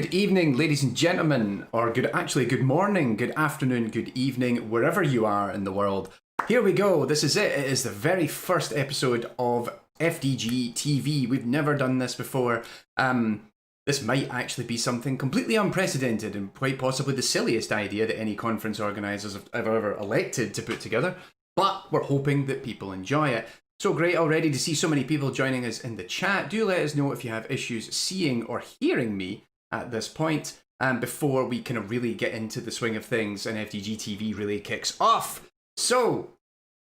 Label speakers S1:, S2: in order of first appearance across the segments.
S1: Good evening, ladies and gentlemen, or good morning, good afternoon, good evening, wherever you are in the world. Here we go. This is it. It is the very first episode of FDG TV. We've never done this before. This might actually be something completely unprecedented and quite possibly the silliest idea that any conference organisers have ever elected to put together. But we're hoping that people enjoy it. So great already to see so many people joining us in the chat. Do let us know if you have issues seeing or hearing me at this point, before we kind of really get into the swing of things and FDG TV really kicks off. So,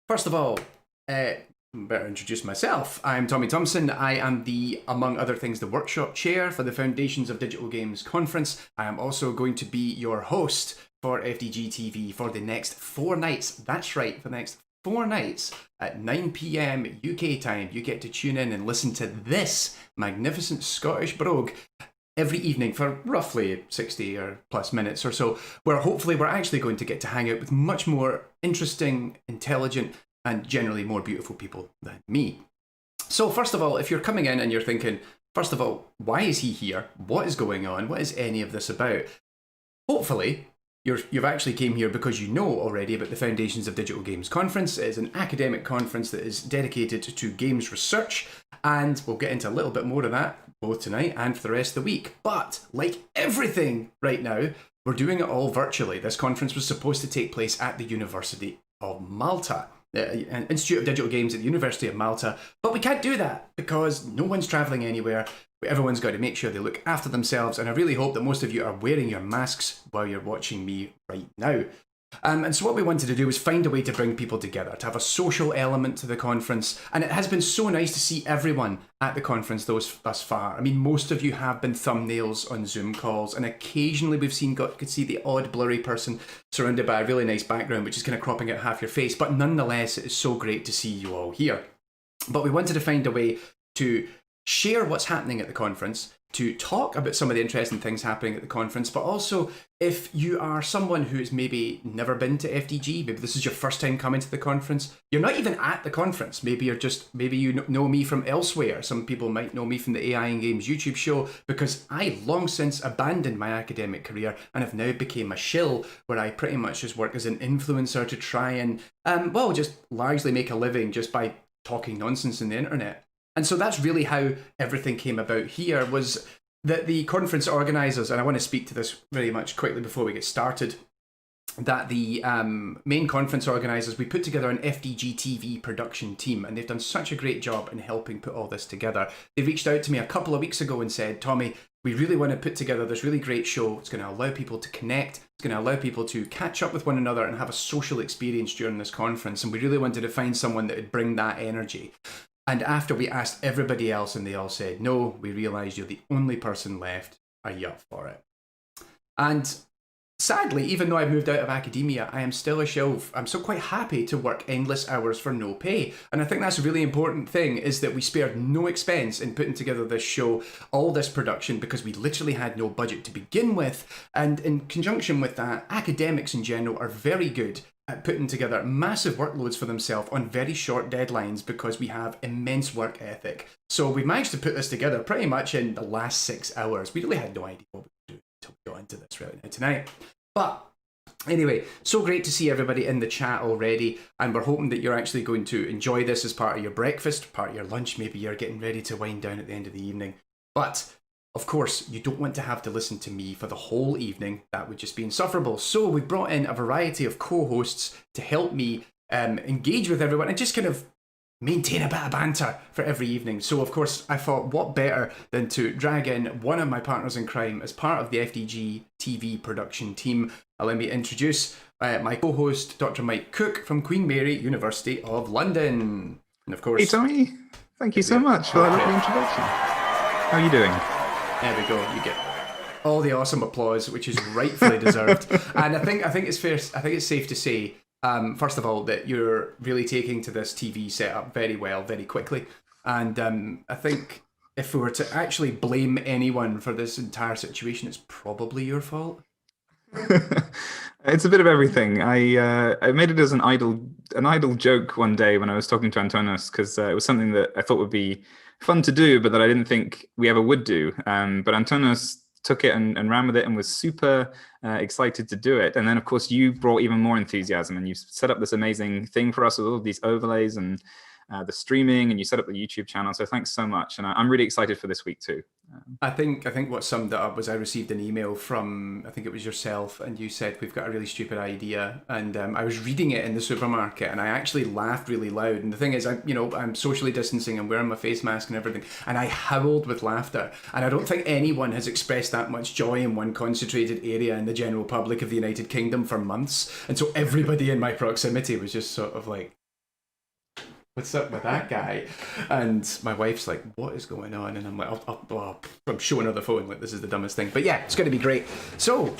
S1: first of all, better introduce myself. I'm Tommy Thompson. I am the, among other things, the workshop chair for the Foundations of Digital Games conference. I am also going to be your host for FDG TV for the next 4 nights. That's right, for the next 4 nights at 9 PM UK time. You get to tune in and listen to this magnificent Scottish brogue every evening for roughly 60 or plus minutes or so, where hopefully we're actually going to get to hang out with much more interesting, intelligent, and generally more beautiful people than me. So first of all, if you're coming in and you're thinking, first of all, why is he here? What is going on? What is any of this about? Hopefully, you've actually came here because you know already about the Foundations of Digital Games conference. It is an academic conference that is dedicated to games research, and we'll get into a little bit more of that both tonight and for the rest of the week. But like everything right now, we're doing it all virtually. This conference was supposed to take place at the University of Malta, an Institute of Digital Games at the University of Malta, but we can't do that because no one's travelling anywhere. Everyone's got to make sure they look after themselves, and I really hope that most of you are wearing your masks while you're watching me right now. And so what we wanted to do was find a way to bring people together, to have a social element to the conference, and it has been so nice to see everyone at the conference thus far. I mean, most of you have been thumbnails on Zoom calls, and occasionally we've could see the odd blurry person surrounded by a really nice background, which is kind of cropping out half your face, but nonetheless, it is so great to see you all here. But we wanted to find a way to share what's happening at the conference, to talk about some of the interesting things happening at the conference, but also if you are someone who's maybe never been to FDG, maybe this is your first time coming to the conference, you're not even at the conference, maybe you know me from elsewhere. Some people might know me from the AI and Games YouTube show, because I long since abandoned my academic career and have now became a shill where I pretty much just work as an influencer to try and, just largely make a living just by talking nonsense on the internet. And so that's really how everything came about here, was that the conference organisers, and I want to speak to this very much quickly before we get started, that the main conference organisers, we put together an FDG TV production team, and they've done such a great job in helping put all this together. They reached out to me a couple of weeks ago and said, Tommy, we really want to put together this really great show. It's going to allow people to connect. It's going to allow people to catch up with one another and have a social experience during this conference. And we really wanted to find someone that would bring that energy. And after we asked everybody else and they all said no, we realised you're the only person left. Are you up for it? And sadly, even though I've moved out of academia, I am still a shelf. I'm still quite happy to work endless hours for no pay. And I think that's a really important thing, is that we spared no expense in putting together this show, all this production, because we literally had no budget to begin with. And in conjunction with that, academics in general are very good at putting together massive workloads for themselves on very short deadlines, because we have immense work ethic. So we managed to put this together pretty much in the last 6 hours. We really had no idea what we were doing until we got into this right now tonight. But anyway, so great to see everybody in the chat already, and we're hoping that you're actually going to enjoy this as part of your breakfast, part of your lunch. Maybe you're getting ready to wind down at the end of the evening. But of course, you don't want to have to listen to me for the whole evening. That would just be insufferable. So we brought in a variety of co-hosts to help me engage with everyone and just kind of maintain a bit of banter for every evening. So of course, I thought, what better than to drag in one of my partners in crime as part of the FDG TV production team. Let me introduce my co-host, Dr. Mike Cook from Queen Mary, University of London. And of course...
S2: Hey Tommy, thank you so much for that lovely introduction. How are you doing?
S1: There we go. You get all the awesome applause, which is rightfully deserved. And I think it's fair. I think it's safe to say, first of all, that you're really taking to this TV setup very well, very quickly. And I think if we were to actually blame anyone for this entire situation, it's probably your fault.
S2: It's a bit of everything. I made it as an idle joke one day when I was talking to Antonios, because it was something that I thought would be fun to do, but that I didn't think we ever would do. But Antonios took it and ran with it and was super excited to do it. And then, of course, you brought even more enthusiasm and you set up this amazing thing for us with all of these overlays and the streaming, and you set up the YouTube channel. So thanks so much. And I'm really excited for this week too.
S1: I think what summed it up was I received an email from, I think it was yourself, and you said, we've got a really stupid idea. And I was reading it in the supermarket and I actually laughed really loud. And the thing is, I'm socially distancing and wearing my face mask and everything. And I howled with laughter. And I don't think anyone has expressed that much joy in one concentrated area in the general public of the United Kingdom for months. And so everybody in my proximity was just sort of like, what's up with that guy? And my wife's like, what is going on? And I'm like, I'm showing her the phone, like, this is the dumbest thing. But yeah, it's going to be great. So,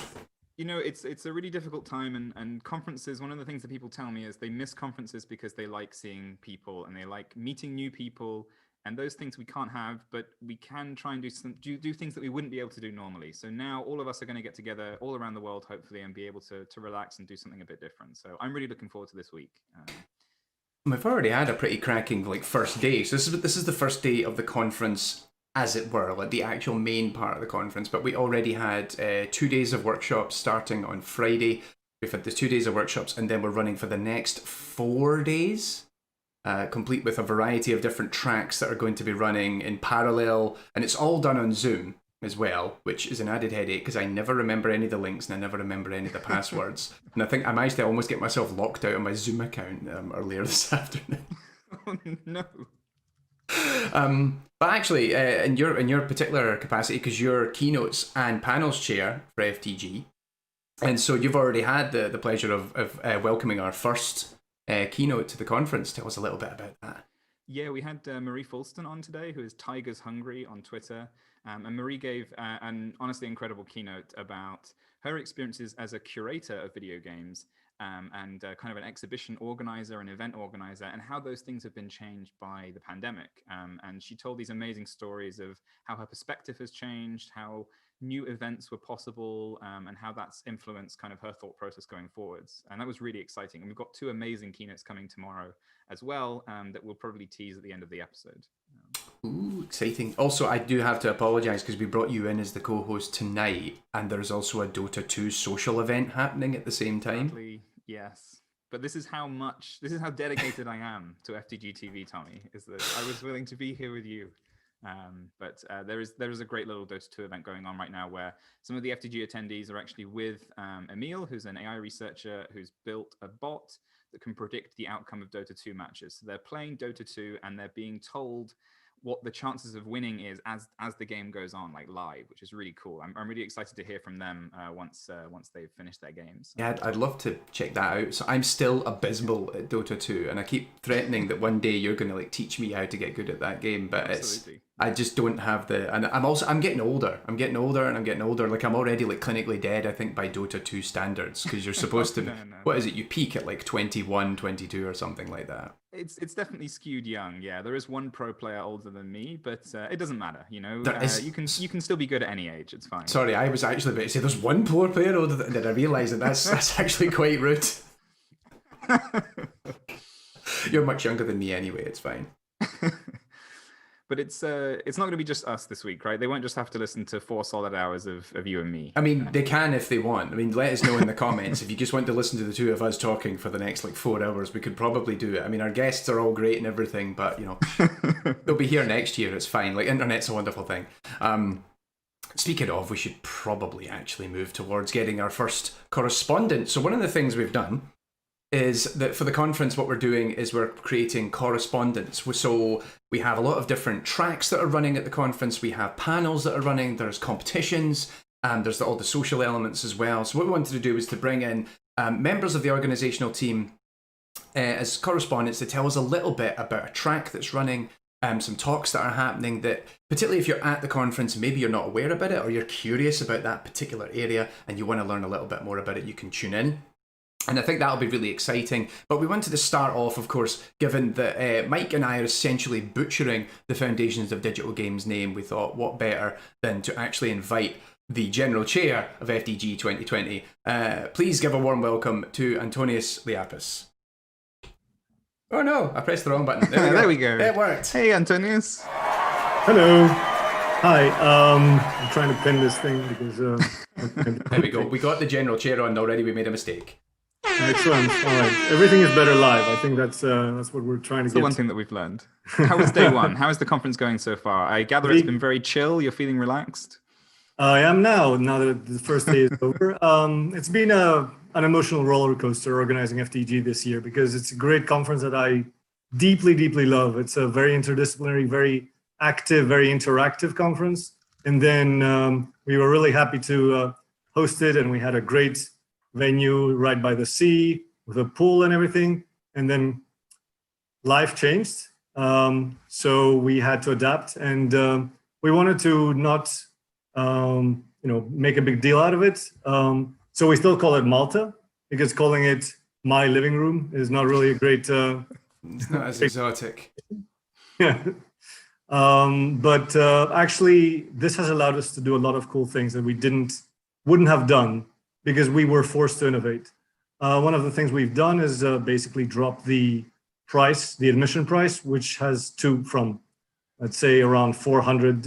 S2: it's a really difficult time, and conferences, one of the things that people tell me is they miss conferences because they like seeing people and they like meeting new people, and those things we can't have, but we can try and do things that we wouldn't be able to do normally. So now all of us are going to get together all around the world, hopefully, and be able to relax and do something a bit different. So I'm really looking forward to this week.
S1: We've already had a pretty cracking first day. So this is the first day of the conference, as it were, like the actual main part of the conference. But we already had 2 days of workshops starting on Friday. We've had the 2 days of workshops, and then we're running for the next 4 days, complete with a variety of different tracks that are going to be running in parallel, and it's all done on Zoom as well, which is an added headache because I never remember any of the links and I never remember any of the passwords. And I think I managed to almost get myself locked out of my Zoom account earlier this afternoon.
S2: Oh no.
S1: But actually, in your particular capacity, because you're keynotes and panels chair for FTG, and so you've already had the pleasure of welcoming our first keynote to the conference. Tell us a little bit about that.
S2: Yeah, we had Marie Fulston on today, who is Tigers Hungry on Twitter. And Marie gave an honestly incredible keynote about her experiences as a curator of video games and kind of an exhibition organizer, an event organizer, and how those things have been changed by the pandemic. And she told these amazing stories of how her perspective has changed, how new events were possible, and how that's influenced kind of her thought process going forwards. And that was really exciting. And we've got 2 amazing keynotes coming tomorrow as well that we'll probably tease at the end of the episode.
S1: Ooh, exciting. Also, I do have to apologise because we brought you in as the co-host tonight, and there's also a Dota 2 social event happening at the same time.
S2: Exactly, yes. But this is how dedicated I am to FDG TV, Tommy, is that I was willing to be here with you. But there is a great little Dota 2 event going on right now where some of the FDG attendees are actually with Emil, who's an AI researcher who's built a bot that can predict the outcome of Dota 2 matches. So they're playing Dota 2 and they're being told what the chances of winning is as the game goes on, like live, which is really cool. I'm really excited to hear from them once they've finished their games.
S1: Yeah, I'd love to check that out. So I'm still abysmal at Dota 2, and I keep threatening that one day you're going to teach me how to get good at that game, but
S2: Absolutely.
S1: I just don't have and I'm getting older. I'm getting older. Like, I'm already clinically dead, I think, by Dota 2 standards, because you're supposed to, what is it? You peak at 21, 22 or something like that.
S2: It's definitely skewed young. Yeah, there is one pro player older than me, but it doesn't matter. You can still be good at any age. It's fine.
S1: Sorry, I was actually about to say there's one pro player older than, did I realise that that's actually quite rude. You're much younger than me anyway. It's fine.
S2: But it's not going to be just us this week, right? They won't just have to listen to 4 solid hours of you and me.
S1: I mean, they can if they want. I mean, let us know in the comments. If you just want to listen to the 2 of us talking for the next 4 hours, we could probably do it. I mean, our guests are all great and everything, but they'll be here next year. It's fine. Internet's a wonderful thing. Speaking of, we should probably actually move towards getting our first correspondent. So one of the things we've done is that for the conference, what we're doing is we're creating correspondence. So we have a lot of different tracks that are running at the conference. We have panels that are running. There's competitions, and there's all the social elements as well. So what we wanted to do was to bring in members of the organizational team as correspondents to tell us a little bit about a track that's running, some talks that are happening that, particularly if you're at the conference, maybe you're not aware about it, or you're curious about that particular area and you want to learn a little bit more about it, you can tune in. And I think that'll be really exciting. But we wanted to start off, of course, given that Mike and I are essentially butchering the Foundations of Digital Games name, we thought what better than to actually invite the General Chair of FDG 2020. Please give a warm welcome to Antonios Liapis. Oh no, I pressed the wrong button.
S2: There we go.
S1: It worked.
S2: Hey, Antonios.
S3: Hello. Hi, I'm trying to pin this thing because
S1: There we go. We got the general chair on already. We made a mistake.
S3: excellent. All right, everything is better live. I think that's what we're trying to
S2: That's
S3: get.
S2: the one thing that we've learned. How was day one? How is the conference going so far? I gather it's been very chill. You're feeling relaxed?
S3: I am now that the first day is over. It's been an emotional roller coaster organizing FDG this year because it's a great conference that I deeply, deeply love. It's a very interdisciplinary, very active, very interactive conference. And then we were really happy to host it, and we had a great venue right by the sea with a pool and everything. And then life changed. So we had to adapt, and we wanted to not make a big deal out of it. So we still call it Malta because calling it my living room is not really a great.
S1: It's not as exotic.
S3: Yeah. But actually, this has allowed us to do a lot of cool things that we wouldn't have done because we were forced to innovate. One of the things we've done is basically drop the price, the admission price, which has from, let's say, around 400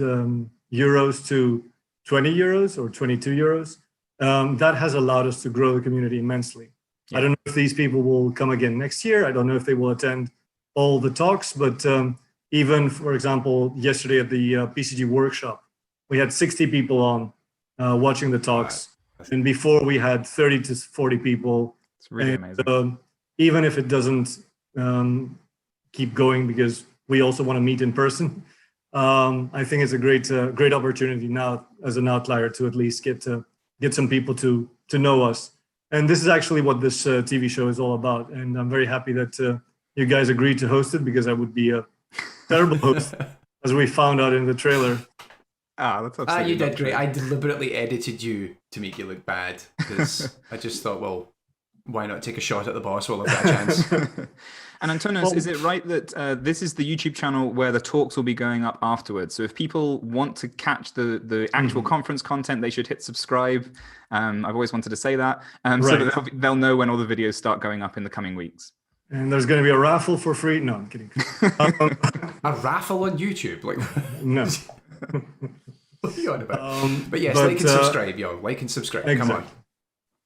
S3: euros to 20 euros or 22 euros. That has allowed us to grow the community immensely. Yeah. I don't know if these people will come again next year. I don't know if they will attend all the talks, but even, for example, yesterday at the PCG workshop, we had 60 people on watching the talks. Wow. And before we had 30 to 40 people.
S2: It's really amazing.
S3: Even if it doesn't keep going because we also want to meet in person, I think it's a great opportunity now as an outlier to at least get some people to know us. And this is actually what this TV show is all about. And I'm very happy that you guys agreed to host it because I would be a terrible host, as we found out in the trailer.
S2: That's absolutely
S1: you did great. I deliberately edited you to make you look bad because I just thought, well, why not take a shot at the boss while I've got a chance?
S2: And Antonios, is it right that this is the YouTube channel where the talks will be going up afterwards? So if people want to catch the actual conference content, they should hit subscribe. I've always wanted to say that, right. So that they'll know when all the videos start going up in the coming weeks.
S3: And there's going to be a raffle for free. No, I'm kidding.
S1: A raffle on YouTube? Like
S3: no.
S1: What are you on about? But yes, like and subscribe, yo. Like and subscribe. Exactly. Come on.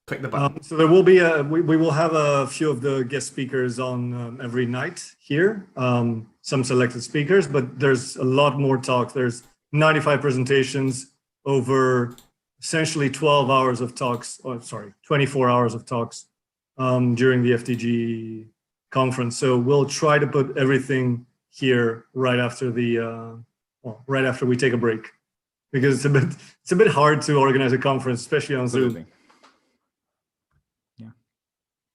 S1: Click the button.
S3: So there will be we will have a few of the guest speakers on every night here, some selected speakers, but there's a lot more talk. There's 95 presentations over essentially 12 hours of talks, 24 hours of talks during the FDG conference. So we'll try to put everything here right after right after we take a break, because it's a bit hard to organize a conference, especially on Zoom.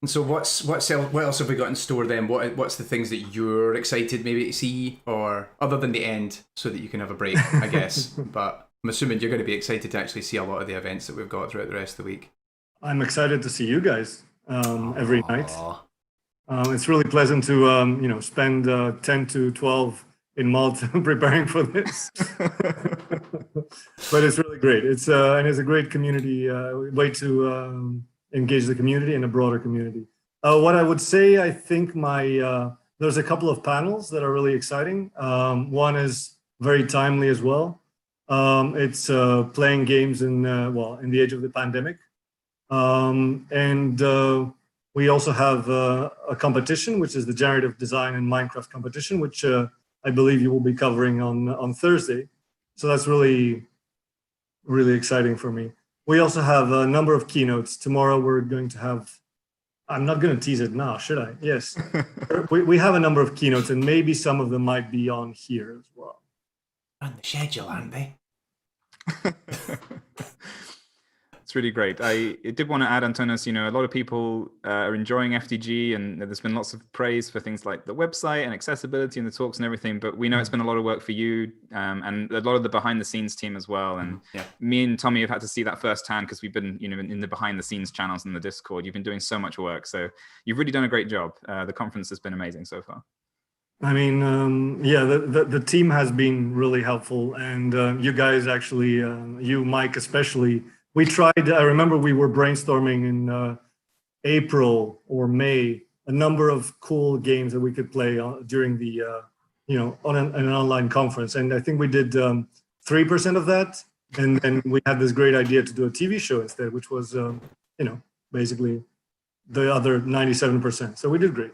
S1: And so what else have we got in store then? What's the things that you're excited maybe to see, or other than the end, so that you can have a break, I guess. But I'm assuming you're going to be excited to actually see a lot of the events that we've got throughout the rest of the week.
S3: I'm excited to see you guys every night. It's really pleasant to spend 10 to 12 in Malta preparing for this. But it's really great. It's a great community way to engage the community and a broader community. What I would say, I think there's a couple of panels that are really exciting. One is very timely as well. It's playing games in the age of the pandemic. And we also have a competition, which is the generative design and Minecraft competition, which I believe you will be covering on Thursday. So that's really, really exciting for me. We also have a number of keynotes. Tomorrow we're going to have, I'm not going to tease it now, should I? Yes. we have a number of keynotes, and maybe some of them might be on here as well.
S1: On the schedule, aren't they?
S2: It's really great. I did want to add, Antonios, a lot of people are enjoying FDG, and there's been lots of praise for things like the website and accessibility and the talks and everything, but we know it's been a lot of work for you and a lot of the behind the scenes team as well. And me and Tommy have had to see that firsthand because we've been in the behind the scenes channels in the Discord. You've been doing so much work. So you've really done a great job. The conference has been amazing so far.
S3: I mean, the team has been really helpful, and you guys actually, you, Mike, especially. We tried, I remember we were brainstorming in April or May, a number of cool games that we could play during the, on an online conference. And I think we did 3% of that. And then we had this great idea to do a TV show instead, which was, basically the other 97%. So we did great.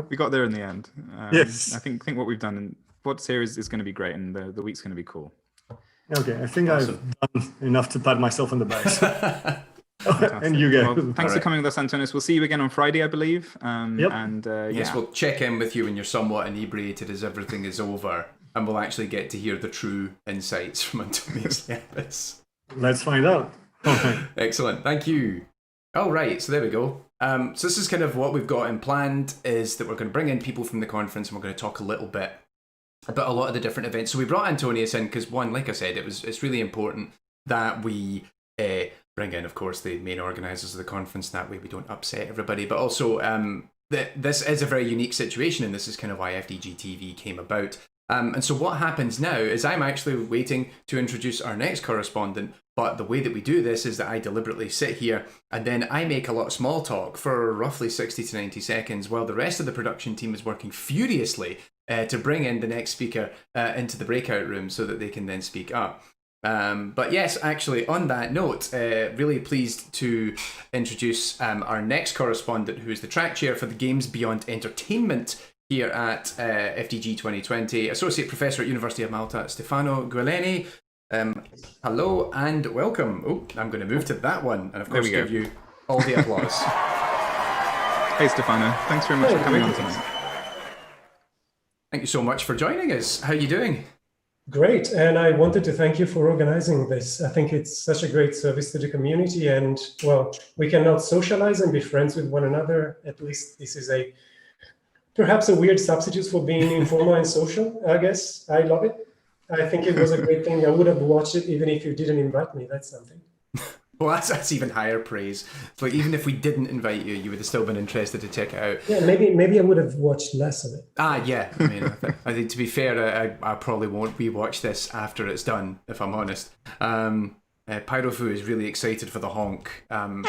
S2: We got there in the end.
S3: Yes.
S2: I think what we've done and what's here is going to be great, and the week's going to be cool.
S3: Okay, I think
S1: Awesome.
S3: I've done enough to pat myself on the back. And you guys.
S2: Well, thanks for coming with us, Antonios. We'll see you again on Friday, I believe.
S3: Yep.
S2: And
S1: Yes,
S2: yeah.
S1: we'll check in with you when you're somewhat inebriated as everything is over, and we'll actually get to hear the true insights from Antonios Liapis.
S3: Let's find out.
S1: Excellent, thank you. All right, so there we go. So this is kind of what we've got in planned, is that we're going to bring in people from the conference and we're going to talk a little bit about a lot of the different events. So we brought Antonios in because, one, like I said, it's really important that we bring in, of course, the main organisers of the conference. That way we don't upset everybody. But also, this is a very unique situation, and this is kind of why FDG TV came about. And so what happens now is I'm actually waiting to introduce our next correspondent, but the way that we do this is that I deliberately sit here and then I make a lot of small talk for roughly 60 to 90 seconds while the rest of the production team is working furiously to bring in the next speaker into the breakout room so that they can then speak up. But yes, actually, on that note, really pleased to introduce our next correspondent, who is the track chair for the Games Beyond Entertainment here at FDG 2020, Associate Professor at University of Malta, Stefano Gualeni. Hello and welcome. Oh, I'm going to move to that one and of course give you all the applause.
S2: Hey Stefano, thanks very much for coming on tonight.
S1: Thank you so much for joining us. How are you doing?
S4: Great, and I wanted to thank you for organizing this. I think it's such a great service to the community, and well, we cannot socialize and be friends with one another. At least this is perhaps a weird substitute for being informal and social, I guess. I love it. I think it was a great thing. I would have watched it even if you didn't invite me. That's something.
S1: Well, that's even higher praise. It's like, even if we didn't invite you, you would have still been interested to check it out.
S4: Yeah, maybe I would have watched less of it.
S1: Yeah. I mean, I think to be fair, I probably won't rewatch this after it's done, if I'm honest. Pyrofu is really excited for the honk. Sorry,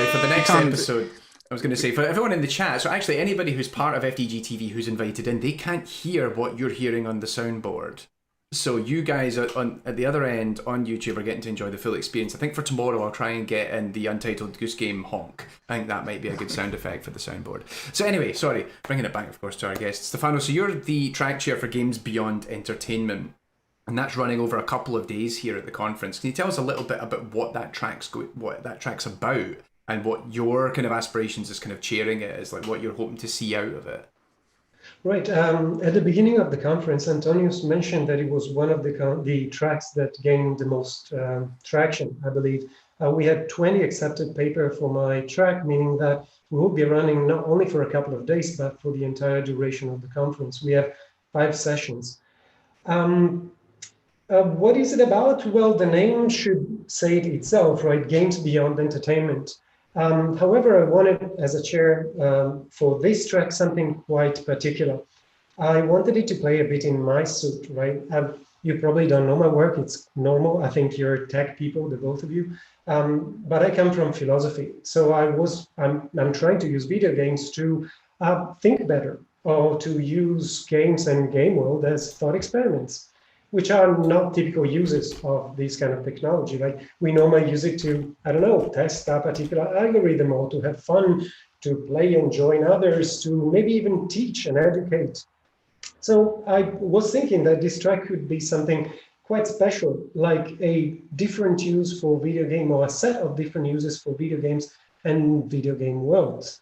S1: for the next episode. I was going to say, for everyone in the chat, so actually anybody who's part of FDG TV who's invited in, they can't hear what you're hearing on the soundboard. So you guys at the other end on YouTube are getting to enjoy the full experience. I think for tomorrow I'll try and get in the Untitled Goose Game honk. I think that might be a good sound effect for the soundboard. So anyway, sorry, bringing it back, of course, to our guest. Stefano, so you're the track chair for Games Beyond Entertainment, and that's running over a couple of days here at the conference. Can you tell us a little bit about what that track's about? And what your kind of aspirations as kind of chairing it is, like what you're hoping to see out of it.
S4: Right. At the beginning of the conference, Antonios mentioned that it was one of the tracks that gained the most traction, I believe. We had 20 accepted papers for my track, meaning that we will be running not only for a couple of days, but for the entire duration of the conference. We have 5 sessions. What is it about? Well, the name should say it itself, right? Games Beyond Entertainment. However, I wanted, as a chair for this track, something quite particular. I wanted it to play a bit in my suit, right? You probably don't know my work. It's normal. I think you're tech people, the both of you. But I come from philosophy. So I'm trying to use video games to think better, or to use games and game world as thought experiments, which are not typical uses of this kind of technology. Like, we normally use it to, I don't know, test a particular algorithm, or to have fun, to play and join others, to maybe even teach and educate. So I was thinking that this track could be something quite special, like a different use for video game, or a set of different uses for video games and video game worlds.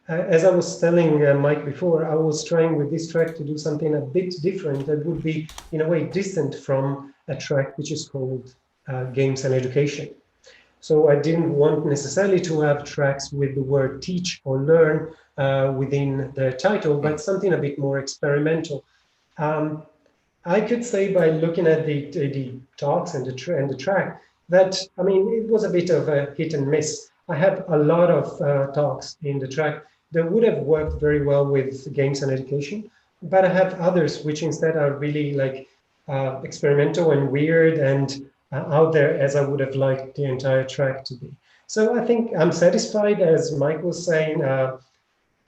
S4: As I was telling Mike before, I was trying with this track to do something a bit different that would be, in a way, distant from a track which is called Games and Education. So I didn't want necessarily to have tracks with the word teach or learn within the title, but something a bit more experimental. I could say, by looking at the talks and the track, that, I mean, it was a bit of a hit and miss. I had a lot of talks in the track that would have worked very well with games and education, but I have others which instead are really like experimental and weird and out there, as I would have liked the entire track to be. So I think I'm satisfied, as Mike was saying.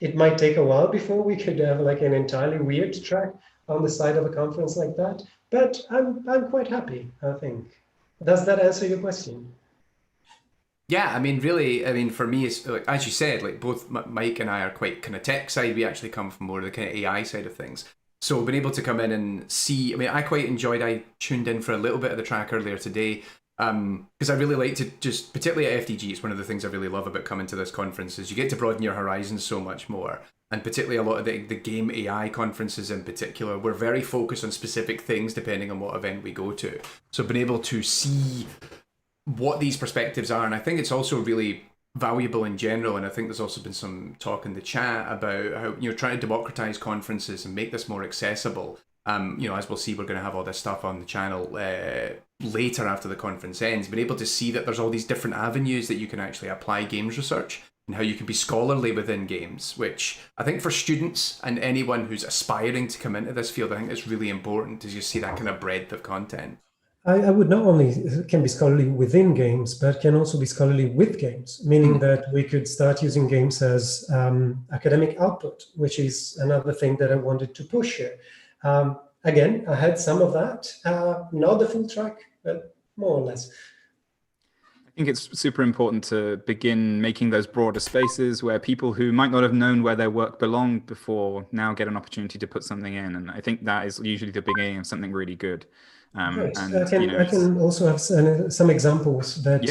S4: It might take a while before we could have like an entirely weird track, on the side of a conference like that. But I'm quite happy, I think. Does that answer your question?
S1: Yeah, I mean, really, I mean, for me, it's like, as you said, like both Mike and I are quite kind of tech side. We actually come from more of the kind of AI side of things. So being able to come in and see, I mean, I quite enjoyed, I tuned in for a little bit of the track earlier today, because I really like to just, particularly at FDG, it's one of the things I really love about coming to this conference is you get to broaden your horizons so much more. And particularly a lot of the game AI conferences in particular, we're very focused on specific things depending on what event we go to. So being able to see what these perspectives are, and I think it's also really valuable in general, and I think there's also been some talk in the chat about how, you know, trying to democratize conferences and make this more accessible. You know, as we'll see, we're going to have all this stuff on the channel later after the conference ends, but able to see that there's all these different avenues that you can actually apply games research and how you can be scholarly within games, which I think for students and anyone who's aspiring to come into this field, I think it's really important to just see that kind of breadth of content.
S4: I would not only can be scholarly within games, but can also be scholarly with games, meaning that we could start using games as academic output, which is another thing that I wanted to push here. Again, I had some of that, not the full track, but more or less.
S2: I think it's super important to begin making those broader spaces where people who might not have known where their work belonged before now get an opportunity to put something in. And I think that is usually the beginning of something really good.
S4: Right.
S2: And,
S4: I can also have some examples that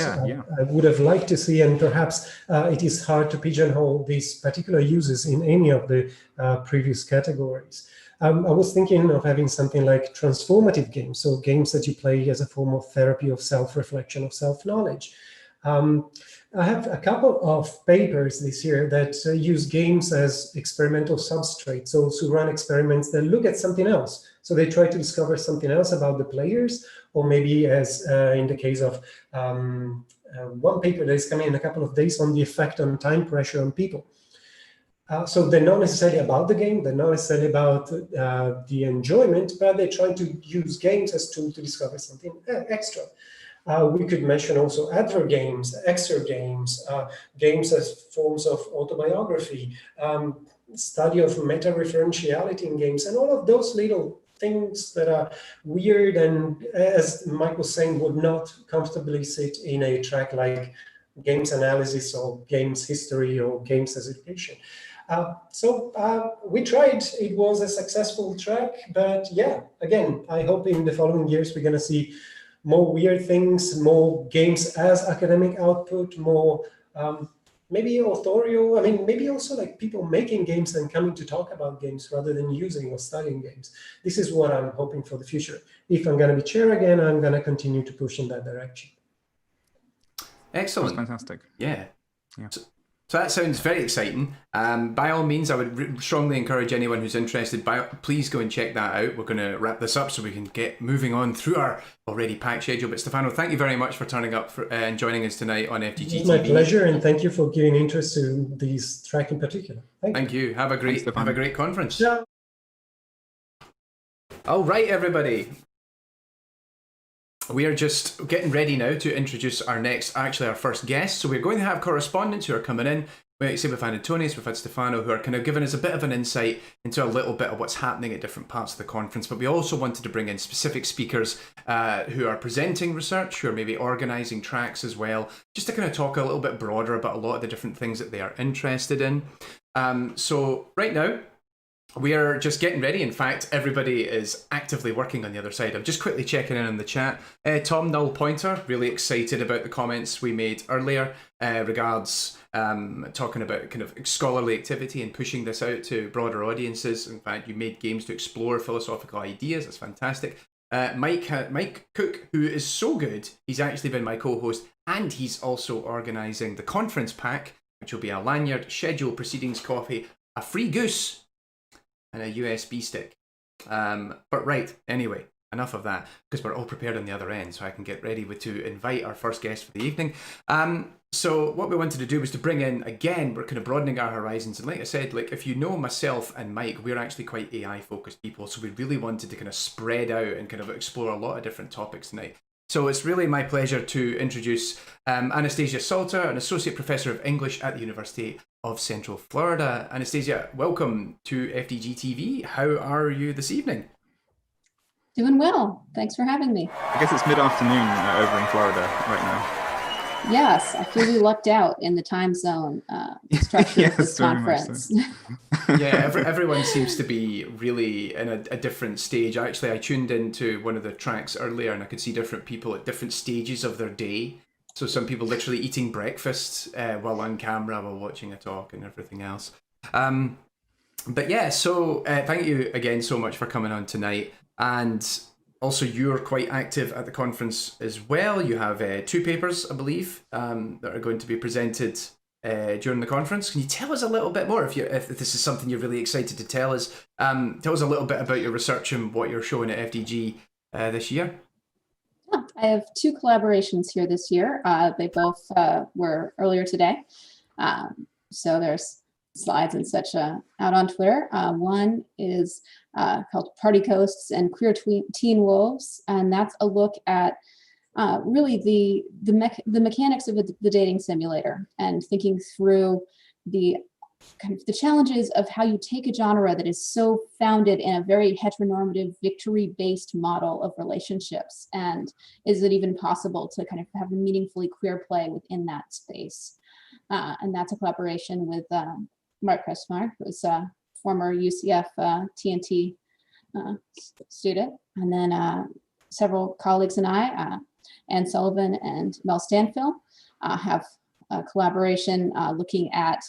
S4: I would have liked to see, and perhaps it is hard to pigeonhole these particular uses in any of the previous categories. I was thinking of having something like transformative games, so games that you play as a form of therapy, of self-reflection, of self-knowledge. I have a couple of papers this year that use games as experimental substrates, so to run experiments that look at something else. So they try to discover something else about the players, or maybe as in the case of one paper that is coming in a couple of days on the effect on time pressure on people. So they're not necessarily about the game, they're not necessarily about the enjoyment, but they're trying to use games as tools to discover something extra. We could mention also advert games, extra games, games as forms of autobiography, study of meta-referentiality in games, and all of those little things that are weird and, as Mike was saying, would not comfortably sit in a track like games analysis or games history or games as education. So we tried. It was a successful track, but yeah, again, I hope in the following years we're going to see more weird things, more games as academic output, more maybe authorial. I mean, maybe also like people making games and coming to talk about games rather than using or studying games. This is what I'm hoping for the future. If I'm going to be chair again, I'm going to continue to push in that direction.
S1: Excellent.
S2: That's fantastic.
S1: Yeah.
S2: Yeah.
S1: So that sounds very exciting. By all means, I would strongly encourage anyone who's interested, please go and check that out. We're going to wrap this up so we can get moving on through our already packed schedule. But Stefano, thank you very much for turning up and joining us tonight on FDG TV.
S4: It's my pleasure, and thank you for giving interest to this track in particular. Thank you.
S1: Have a great conference.
S4: Yeah.
S1: All right, everybody. We are just getting ready now to introduce our first guest. So we're going to have correspondents who are coming in. We've had Antonios, we've had Stefano, who are kind of giving us a bit of an insight into a little bit of what's happening at different parts of the conference. But we also wanted to bring in specific speakers who are presenting research, who are maybe organising tracks as well, just to kind of talk a little bit broader about a lot of the different things that they are interested in. So right now, we are just getting ready. In fact, everybody is actively working on the other side. I'm just quickly checking in on the chat. Tom Null Pointer, really excited about the comments we made earlier regards talking about kind of scholarly activity and pushing this out to broader audiences. In fact, you made games to explore philosophical ideas. That's fantastic. Mike Cook, who is so good, he's actually been my co-host, and he's also organising the conference pack, which will be a lanyard, schedule, proceedings copy, a free goose, and a USB stick. But right, anyway, enough of that, because we're all prepared on the other end, so I can get ready to invite our first guest for the evening. So what we wanted to do was to bring in, again, we're kind of broadening our horizons. And like I said, like if you know myself and Mike, we're actually quite AI focused people. So we really wanted to kind of spread out and kind of explore a lot of different topics tonight. So it's really my pleasure to introduce Anastasia Salter, an Associate Professor of English at the University of Central Florida. Anastasia, welcome to FDG TV. How are you this evening?
S5: Doing well. Thanks for having me.
S2: I guess it's mid-afternoon over in Florida right now.
S5: Yes, I feel we lucked out in the time zone structure of this conference.
S1: So. Yeah, everyone seems to be really in a different stage. Actually, I tuned into one of the tracks earlier and I could see different people at different stages of their day. So some people literally eating breakfast while on camera, while watching a talk and everything else. But yeah, so thank you again so much for coming on tonight. And also, you're quite active at the conference as well. You have 2 papers, I believe, that are going to be presented during the conference. Can you tell us a little bit more, if this is something you're really excited to tell us? Tell us a little bit about your research and what you're showing at FDG this year.
S5: Yeah, I have 2 collaborations here this year. They both were earlier today. So there's slides and such out on Twitter. One is called Party Coasts and Queer Teen Wolves, and that's a look at really the mechanics of the dating simulator and thinking through the kind of the challenges of how you take a genre that is so founded in a very heteronormative, victory-based model of relationships, and is it even possible to kind of have a meaningfully queer play within that space? And that's a collaboration with Mark Kressmar, who's a former UCF TNT student, and then several colleagues and I, Anne Sullivan and Mel Stanfill, have a collaboration looking at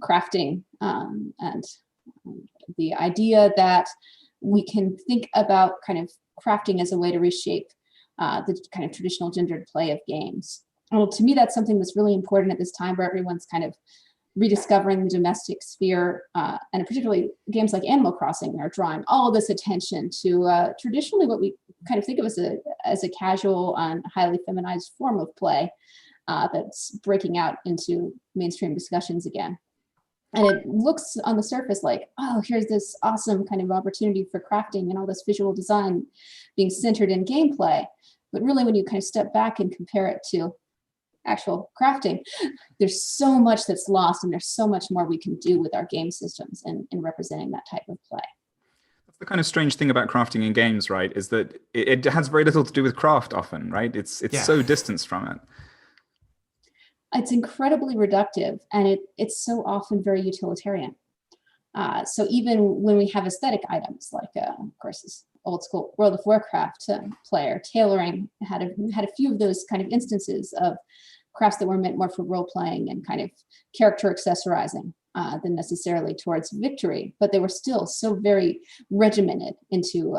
S5: crafting and the idea that we can think about kind of crafting as a way to reshape the kind of traditional gendered play of games. Well, to me, that's something that's really important at this time where everyone's kind of rediscovering the domestic sphere, and particularly games like Animal Crossing are drawing all this attention to traditionally what we kind of think of as a casual and highly feminized form of play that's breaking out into mainstream discussions again. And it looks on the surface like, oh, here's this awesome kind of opportunity for crafting and all this visual design being centered in gameplay. But really, when you kind of step back and compare it to actual crafting, there's so much that's lost, and there's so much more we can do with our game systems in representing that type of play.
S2: That's the kind of strange thing about crafting in games, right? Is that it has very little to do with craft often, right? It's so distanced from it.
S5: It's incredibly reductive, and it's so often very utilitarian. So even when we have aesthetic items like, of course, this old school World of Warcraft player, tailoring had a few of those kind of instances of crafts that were meant more for role playing and kind of character accessorizing than necessarily towards victory, but they were still so very regimented into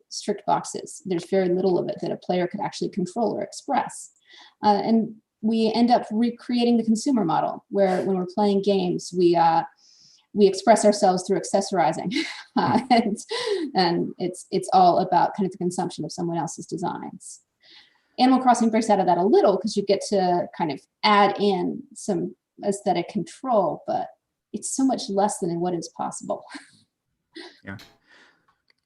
S5: strict boxes. There's very little of it that a player could actually control or express. And we end up recreating the consumer model, where when we're playing games, we express ourselves through accessorizing, and it's all about kind of the consumption of someone else's designs. Animal Crossing breaks out of that a little because you get to kind of add in some aesthetic control, but it's so much less than what is possible.
S2: Yeah.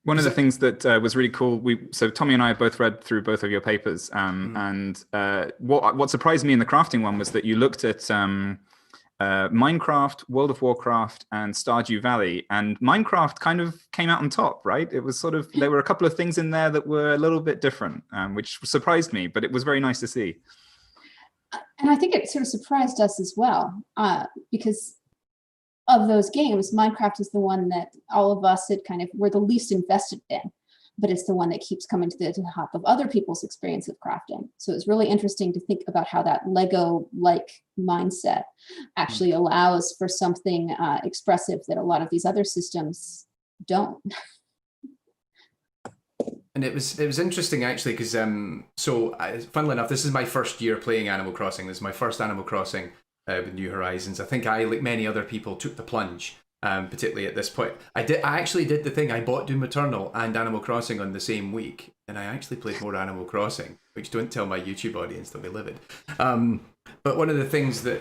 S2: One of the things that was really cool, so Tommy and I both read through both of your papers, and what surprised me in the crafting one was that you looked at Minecraft, World of Warcraft, and Stardew Valley, and Minecraft kind of came out on top, right? It was sort of, there were a couple of things in there that were a little bit different, which surprised me, but it was very nice to see.
S5: And I think it sort of surprised us as well, because of those games, Minecraft is the one that all of us were the least invested in, but it's the one that keeps coming to the top of other people's experience of crafting. So it's really interesting to think about how that Lego-like mindset actually allows for something expressive that a lot of these other systems don't.
S1: And it was interesting actually because funnily enough, this is my first year playing Animal Crossing. This is my first Animal Crossing with New Horizons. I think I, like many other people, took the plunge. Particularly at this point, I actually did the thing. I bought Doom Eternal and Animal Crossing on the same week, and I actually played more Animal Crossing, which don't tell my YouTube audience, they'll be livid. But one of the things that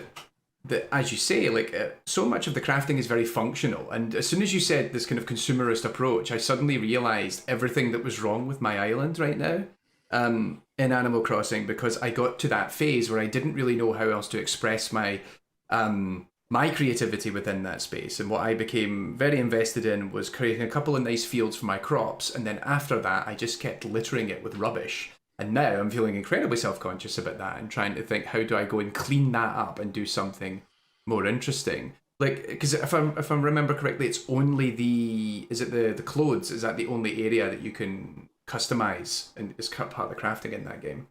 S1: as you say, so much of the crafting is very functional, and as soon as you said this kind of consumerist approach, I suddenly realized everything that was wrong with my island right now. in Animal Crossing, because I got to that phase where I didn't really know how else to express my my creativity within that space. And what I became very invested in was creating a couple of nice fields for my crops. And then after that, I just kept littering it with rubbish. And now I'm feeling incredibly self-conscious about that and trying to think, how do I go and clean that up and do something more interesting? Like, because if I remember correctly, it's only the clothes, is that the only area that you can customize and is part of the crafting in that game?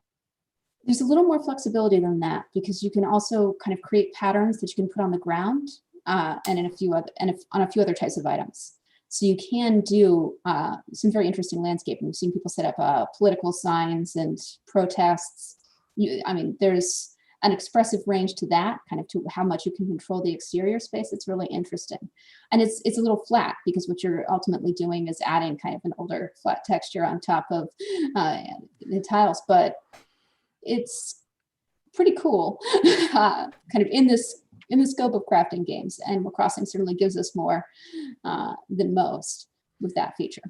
S5: There's a little more flexibility than that, because you can also kind of create patterns that you can put on the ground and on a few other types of items. So you can do some very interesting landscaping. We've seen people set up political signs and protests. I mean, there's an expressive range to that, kind of to how much you can control the exterior space. It's really interesting. And it's a little flat, because what you're ultimately doing is adding kind of an older flat texture on top of the tiles. But it's pretty cool, kind of in the scope of crafting games. Animal Crossing certainly gives us more than most with that feature.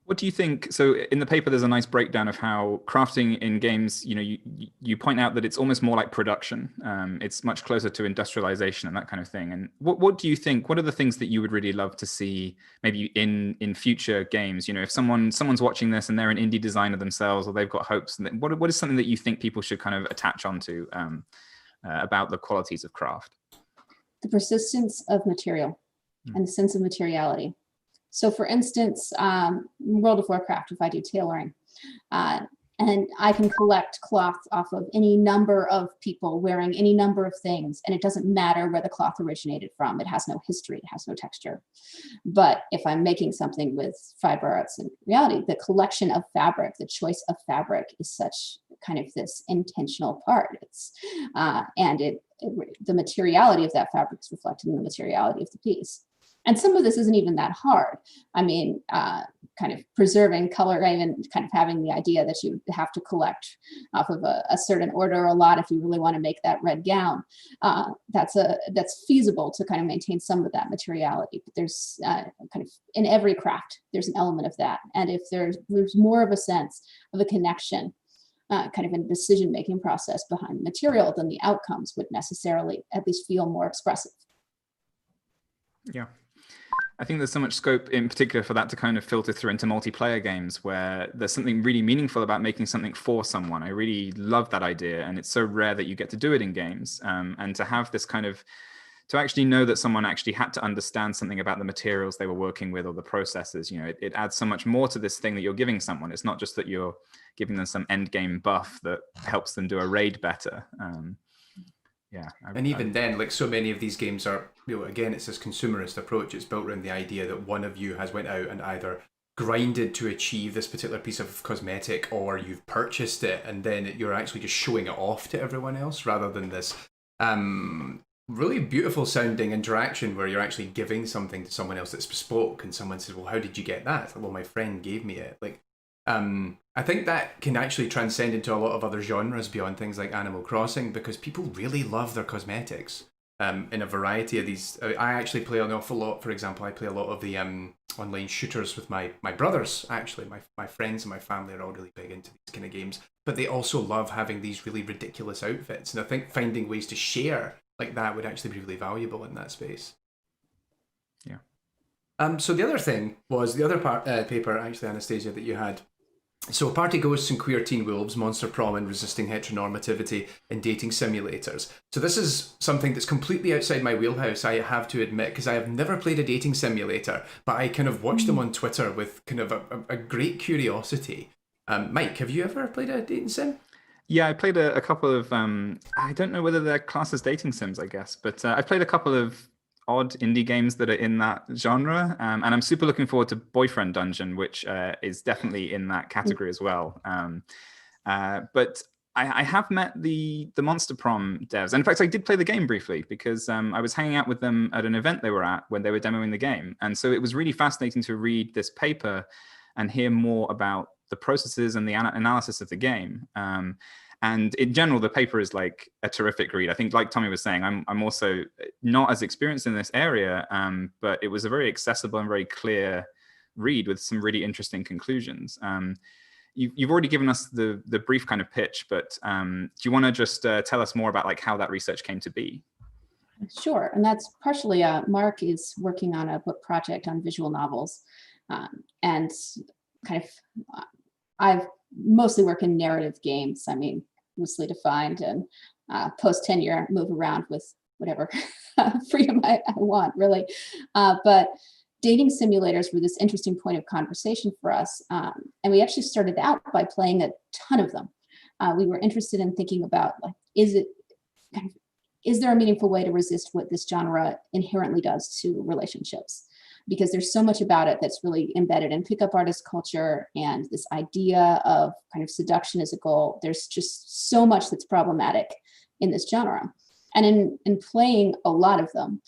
S2: What do you think? So in the paper, there's a nice breakdown of how crafting in games, you point out that it's almost more like production. It's much closer to industrialization and that kind of thing. And what do you think? What are the things that you would really love to see maybe in future games? If someone's watching this and they're an indie designer themselves, or they've got hopes, what is something that you think people should kind of attach onto about the qualities of craft?
S5: The persistence of material and the sense of materiality. So for instance, World of Warcraft, if I do tailoring, and I can collect cloth off of any number of people wearing any number of things, and it doesn't matter where the cloth originated from. It has no history, it has no texture. But if I'm making something with fiber arts and reality, the collection of fabric, the choice of fabric is such kind of this intentional part. The materiality of that fabric is reflected in the materiality of the piece. And some of this isn't even that hard. I mean, kind of preserving color, even kind of having the idea that you have to collect off of a certain order or a lot if you really want to make that red gown. That's feasible to kind of maintain some of that materiality. But there's kind of in every craft, there's an element of that. And if there's more of a sense of a connection, kind of a decision-making process behind the material, then the outcomes would necessarily at least feel more expressive.
S2: Yeah. I think there's so much scope in particular for that to kind of filter through into multiplayer games, where there's something really meaningful about making something for someone. I really love that idea. And it's so rare that you get to do it in games. And to have this kind of, to actually know that someone actually had to understand something about the materials they were working with or the processes, it adds so much more to this thing that you're giving someone. It's not just that you're giving them some end game buff that helps them do a raid better. Yeah.
S1: And even then, like so many of these games are, again, it's this consumerist approach. It's built around the idea that one of you has went out and either grinded to achieve this particular piece of cosmetic, or you've purchased it, and then you're actually just showing it off to everyone else, rather than this really beautiful sounding interaction where you're actually giving something to someone else that's bespoke, and someone says, well, how did you get that? Well, my friend gave me it. Like, I think that can actually transcend into a lot of other genres beyond things like Animal Crossing, because people really love their cosmetics in a variety of these. I actually play an awful lot. For example, I play a lot of the online shooters with my brothers. Actually, my friends and my family are all really big into these kind of games, but they also love having these really ridiculous outfits. And I think finding ways to share like that would actually be really valuable in that space. Yeah. So the other thing was the other paper, actually, Anastasia, that you had. So Party Ghosts and Queer Teen Wolves, Monster Prom and Resisting Heteronormativity in Dating Simulators. So this is something that's completely outside my wheelhouse, I have to admit, because I have never played a dating simulator, but I kind of watched them on Twitter with kind of a great curiosity. Mike, have you ever played a dating sim?
S2: Yeah, I played a couple of, I don't know whether they're classed as dating sims, I guess, but I've played a couple of odd indie games that are in that genre, and I'm super looking forward to Boyfriend Dungeon, which is definitely in that category as well. But I have met the Monster Prom devs, and in fact I did play the game briefly, because I was hanging out with them at an event they were at when they were demoing the game, and so it was really fascinating to read this paper and hear more about the processes and the analysis of the game. And in general, the paper is like a terrific read. I think, like Tommy was saying, I'm also not as experienced in this area, but it was a very accessible and very clear read with some really interesting conclusions. you've already given us the brief kind of pitch, but do you want to just tell us more about like how that research came to be?
S5: Sure, and that's partially Mark is working on a book project on visual novels, and kind of I've mostly work in narrative games. I mean, loosely defined, and post-tenure move around with whatever freedom I want, really. But dating simulators were this interesting point of conversation for us, and we actually started out by playing a ton of them. We were interested in thinking about, like, is there a meaningful way to resist what this genre inherently does to relationships? Because there's so much about it that's really embedded in pickup artist culture and this idea of kind of seduction as a goal. There's just so much that's problematic in this genre. And in playing a lot of them,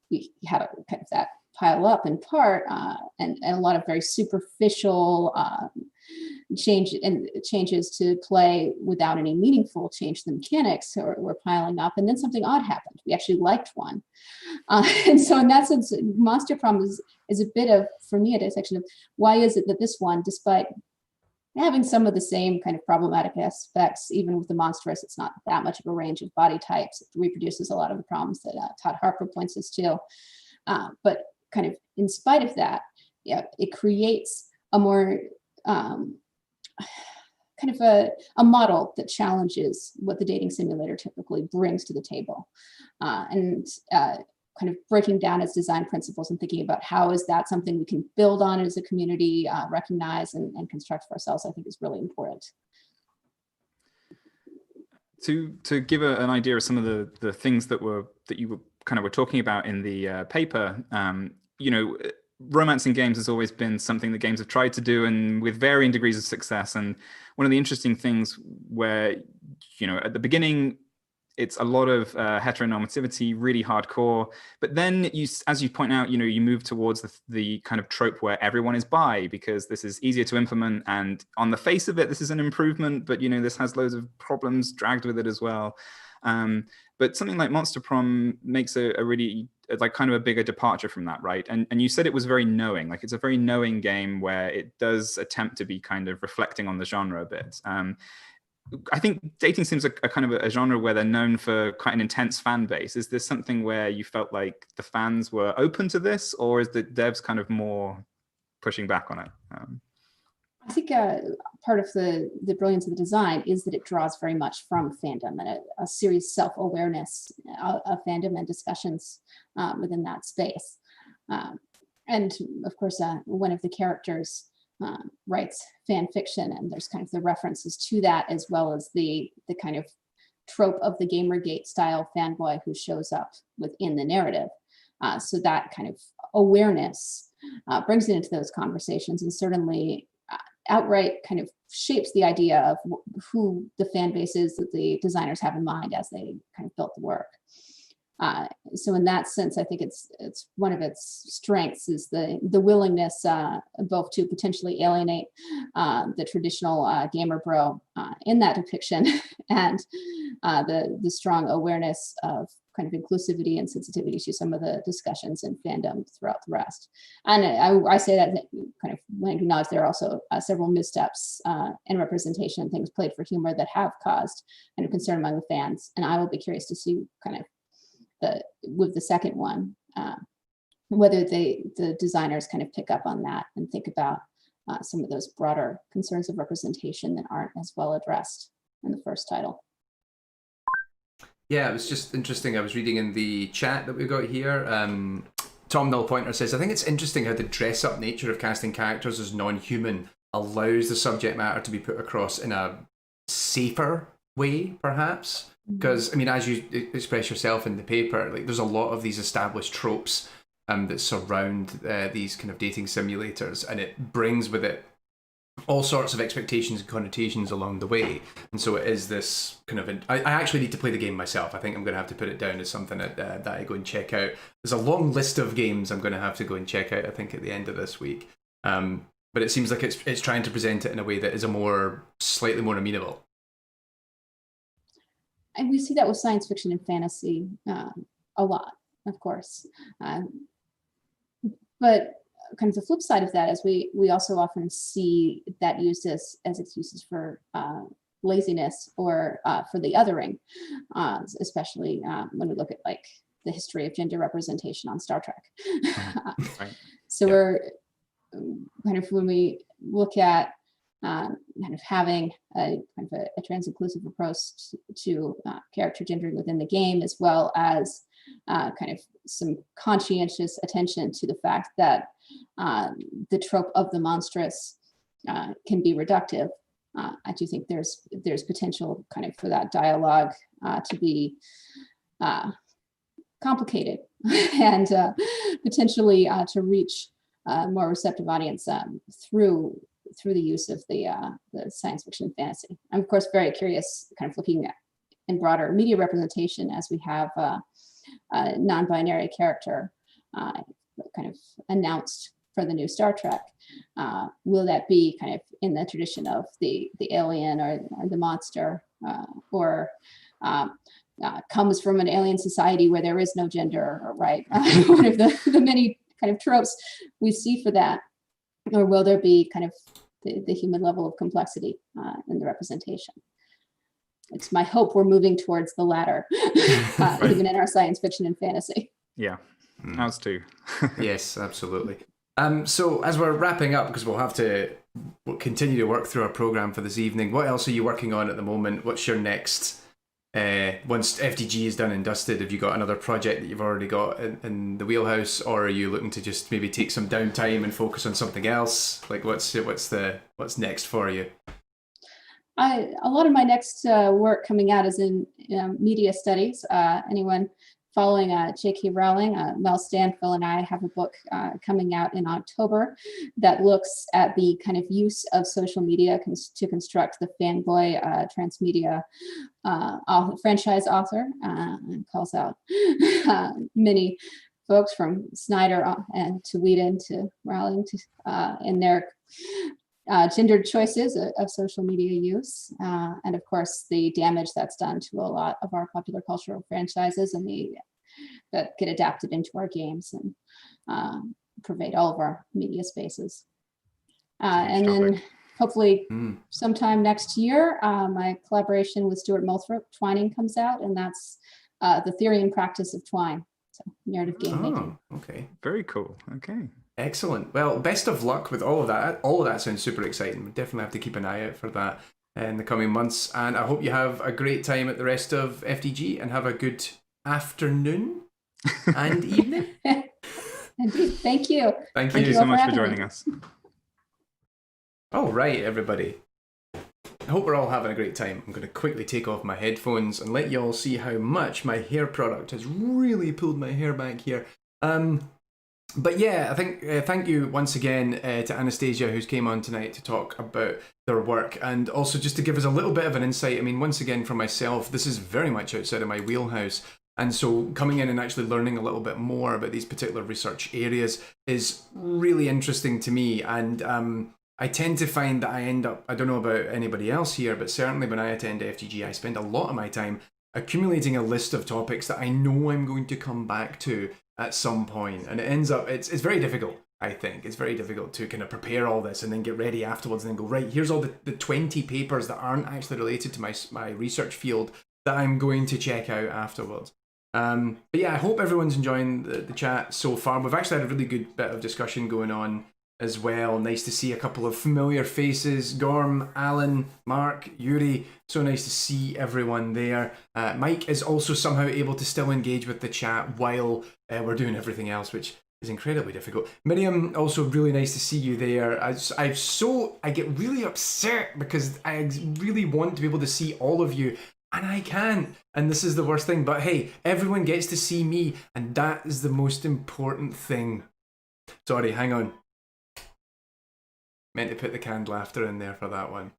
S5: we had a kind of that pile up in part, and a lot of very superficial changes to play without any meaningful change to the mechanics were piling up. And then something odd happened. We actually liked one. And so in that sense, Monster Prom is a bit of, for me, a dissection of why is it that this one, despite having some of the same kind of problematic aspects, even with the monstrous, it's not that much of a range of body types. It reproduces a lot of the problems that Todd Harper points us to. But kind of in spite of that, yeah, it creates a more kind of a model that challenges what the dating simulator typically brings to the table, and kind of breaking down its design principles and thinking about how is that something we can build on as a community, recognize and construct for ourselves, I think is really important.
S2: To give an idea of some of the things that you were kind of were talking about in the paper, you know, romance in games has always been something that games have tried to do, and with varying degrees of success. And one of the interesting things where, you know, at the beginning, it's a lot of heteronormativity, really hardcore. But then as you point out, you know, you move towards the kind of trope where everyone is bi, because this is easier to implement. And on the face of it, this is an improvement, but, you know, this has loads of problems dragged with it as well. But something like Monster Prom makes a really, like, kind of a bigger departure from that, right? And you said it was very knowing, like it's a very knowing game where it does attempt to be kind of reflecting on the genre a bit. I think dating seems a kind of a genre where they're known for quite an intense fan base. Is this something where you felt like the fans were open to this, or is the devs kind of more pushing back on it?
S5: I think part of the brilliance of the design is that it draws very much from fandom and a serious self-awareness of fandom and discussions within that space. And of course, one of the characters writes fan fiction, and there's kind of the references to that, as well as the kind of trope of the Gamergate style fanboy who shows up within the narrative. So that kind of awareness brings it into those conversations, and certainly outright kind of shapes the idea of who the fan base is that the designers have in mind as they kind of built the work. So in that sense, I think it's one of its strengths is the willingness both to potentially alienate the traditional gamer bro in that depiction, and the strong awareness of kind of inclusivity and sensitivity to some of the discussions and fandom throughout the rest. And I say that kind of when I acknowledge there are also several missteps in representation and things played for humor that have caused kind of concern among the fans. And I will be curious to see kind of with the second one, whether the designers kind of pick up on that and think about some of those broader concerns of representation that aren't as well addressed in the first title.
S1: Yeah, it was just interesting. I was reading in the chat that we've got here. Tom Null Pointer says, I think it's interesting how the dress-up nature of casting characters as non-human allows the subject matter to be put across in a safer way, perhaps. Because, I mean, as you express yourself in the paper, like there's a lot of these established tropes that surround these kind of dating simulators, and it brings with it all sorts of expectations and connotations along the way. And so it is this kind of... I actually need to play the game myself. I think I'm going to have to put it down as something that I go and check out. There's a long list of games I'm going to have to go and check out, I think, at the end of this week. But it seems like it's trying to present it in a way that is slightly more amenable.
S5: And we see that with science fiction and fantasy a lot, of course. But kind of the flip side of that is we also often see that used as excuses for laziness or for the othering, especially when we look at like the history of gender representation on Star Trek.
S2: Right.
S5: So we're kind of, when we look at kind of having a trans-inclusive approach to character gendering within the game, as well as kind of some conscientious attention to the fact that the trope of the monstrous can be reductive. I do think there's potential kind of for that dialogue to be complicated and potentially to reach a more receptive audience through the use of the science fiction and fantasy. I'm of course very curious, kind of looking at in broader media representation as we have a non-binary character kind of announced for the new Star Trek. Will that be kind of in the tradition of the alien or the monster, or comes from an alien society where there is no gender, right? One of the many kind of tropes we see for that. Or will there be kind of the human level of complexity in the representation? It's my hope we're moving towards the latter, even in our science fiction and fantasy.
S2: Yeah, ours too.
S1: Yes, absolutely. So as we're wrapping up, because we'll continue to work through our program for this evening, what else are you working on at the moment? What's your next, once FDG is done and dusted, have you got another project that you've already got in the wheelhouse, or are you looking to just maybe take some downtime and focus on something else? Like what's next for you?
S5: A lot of my next work coming out is in media studies. Anyone following J.K. Rowling, Mel Stanfill and I have a book coming out in October that looks at the kind of use of social media to construct the fanboy transmedia franchise author, and calls out many folks from Snyder and to Whedon to Rowling to in their gendered choices of social media use, and of course the damage that's done to a lot of our popular cultural franchises and that get adapted into our games and pervade all of our media spaces. And then hopefully sometime next year, my collaboration with Stuart Moulthrop, Twining, comes out, and that's the theory and practice of twine. So narrative game making.
S1: Okay.
S2: Very cool. Okay.
S1: Excellent. Well, best of luck with all of that. All of that sounds super exciting. We definitely have to keep an eye out for that in the coming months. And I hope you have a great time at the rest of FDG and have a good afternoon and evening.
S5: Indeed. Thank you.
S2: Thank you so much for joining us.
S1: All right, everybody. I hope we're all having a great time. I'm going to quickly take off my headphones and let you all see how much my hair product has really pulled my hair back here. But yeah, I think thank you once again to Anastasia, who's came on tonight to talk about their work, and also just to give us a little bit of an insight. I mean, once again, for myself, this is very much outside of my wheelhouse. And so coming in and actually learning a little bit more about these particular research areas is really interesting to me. And I tend to find that I end up, I don't know about anybody else here, but certainly when I attend FDG, I spend a lot of my time accumulating a list of topics that I know I'm going to come back to at some point. And it ends up, it's very difficult, I think. It's very difficult to kind of prepare all this and then get ready afterwards and then go, right, here's all the 20 papers that aren't actually related to my research field that I'm going to check out afterwards. But yeah, I hope everyone's enjoying the chat so far. We've actually had a really good bit of discussion going on as well. Nice to see a couple of familiar faces. Gorm, Alan, Mark, Yuri. So nice to see everyone there. Mike is also somehow able to still engage with the chat while we're doing everything else, which is incredibly difficult. Miriam, also really nice to see you there. I get really upset because I really want to be able to see all of you, and I can't. And this is the worst thing. But hey, everyone gets to see me, and that is the most important thing. Sorry, hang on. Meant to put the canned laughter in there for that one.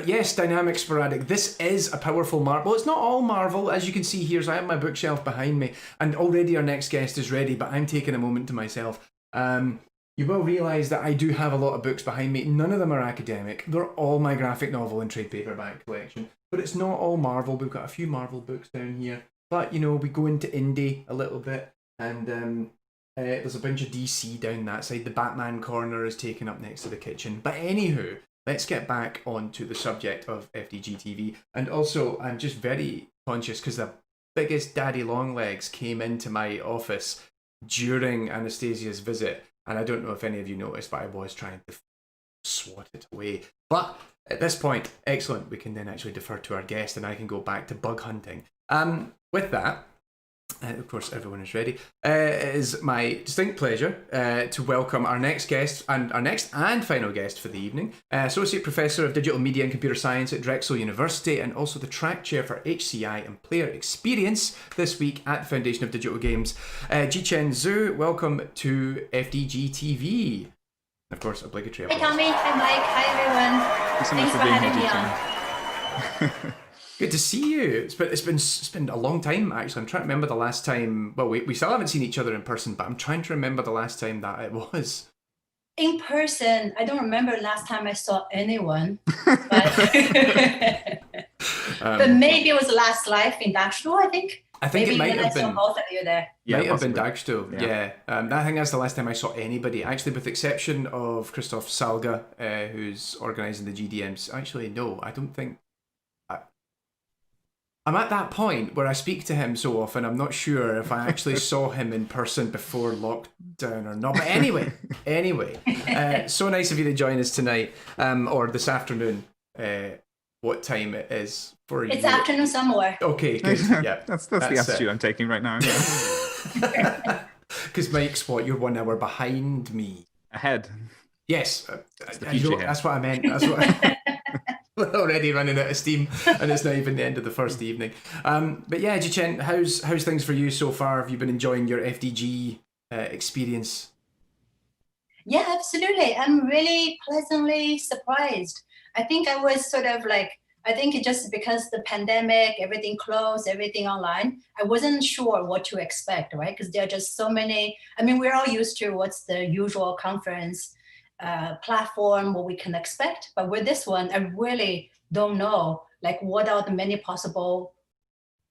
S1: Yes, dynamic sporadic. This is a powerful Marvel. It's not all Marvel, as you can see here. So I have my bookshelf behind me, and already our next guest is ready, but I'm taking a moment to myself. You will realise that I do have a lot of books behind me. None of them are academic. They're all my graphic novel and trade paperback collection. But it's not all Marvel. We've got a few Marvel books down here. But, you know, we go into indie a little bit. And There's a bunch of DC down that side. The Batman corner is taken up next to the kitchen. But anywho, let's get back onto the subject of FDG TV. And also, I'm just very conscious because the biggest daddy longlegs came into my office during Anastasia's visit. And I don't know if any of you noticed, but I was trying to swat it away. But at this point, excellent. We can then actually defer to our guest and I can go back to bug hunting. With that, of course, everyone is ready. It is my distinct pleasure to welcome our next guest and our next and final guest for the evening, Associate Professor of Digital Media and Computer Science at Drexel University and also the Track Chair for HCI and Player Experience this week at the Foundation of Digital Games. Jichen Zhu, welcome to FDG TV. Of course, obligatory applause.
S6: Hi Tommy, hi Mike, hi everyone.
S2: Thanks so much for being here, Jichen.
S1: Good to see you. It's been a long time actually. I'm trying to remember the last time. Well, we still haven't seen each other in person, but I'm trying to remember the last time that it was.
S6: In person, I don't remember last time I saw anyone, but, but maybe it was last live in Drexel, I think.
S1: I think
S6: maybe
S1: it might have been.
S6: I saw both of you there.
S1: Might have been
S2: possibly.
S1: Drexel, yeah. I think that's the last time I saw anybody, actually, with the exception of Christoph Salga, who's organising the GDMs. Actually, no, I don't think. I'm at that point where I speak to him so often, I'm not sure if I actually saw him in person before lockdown or not. But anyway, so nice of you to join us tonight, or this afternoon, what time it is for you.
S6: It's afternoon somewhere.
S1: Okay, good, yeah.
S2: that's the attitude I'm taking right now.
S1: Because Mike's what, you're 1 hour behind me.
S2: Ahead.
S1: Yes,
S2: the future here.
S1: that's what I meant. That's what we're already running out of steam, and it's not even the end of the first evening. But yeah, Jichen, how's things for you so far? Have you been enjoying your FDG experience?
S6: Yeah, absolutely. I'm really pleasantly surprised. I think I was sort of like, I think it just because the pandemic, everything closed, everything online, I wasn't sure what to expect, right? Because there are just so many, I mean, we're all used to what's the usual conference platform, what we can expect. But with this one, I really don't know, like, what are the many possible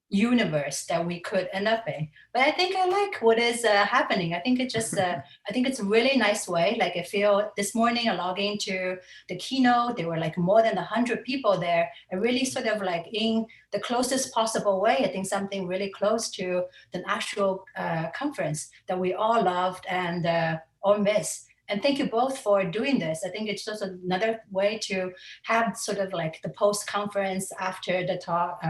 S6: universe that we could end up in. But I think I like what is happening. I think it just, I think it's a really nice way. Like, I feel this morning I log into the keynote, there were like more than 100 people there, and really sort of like in the closest possible way, I think something really close to the actual conference that we all loved and all miss. And thank you both for doing this. I think it's just another way to have sort of like the post-conference after the talk,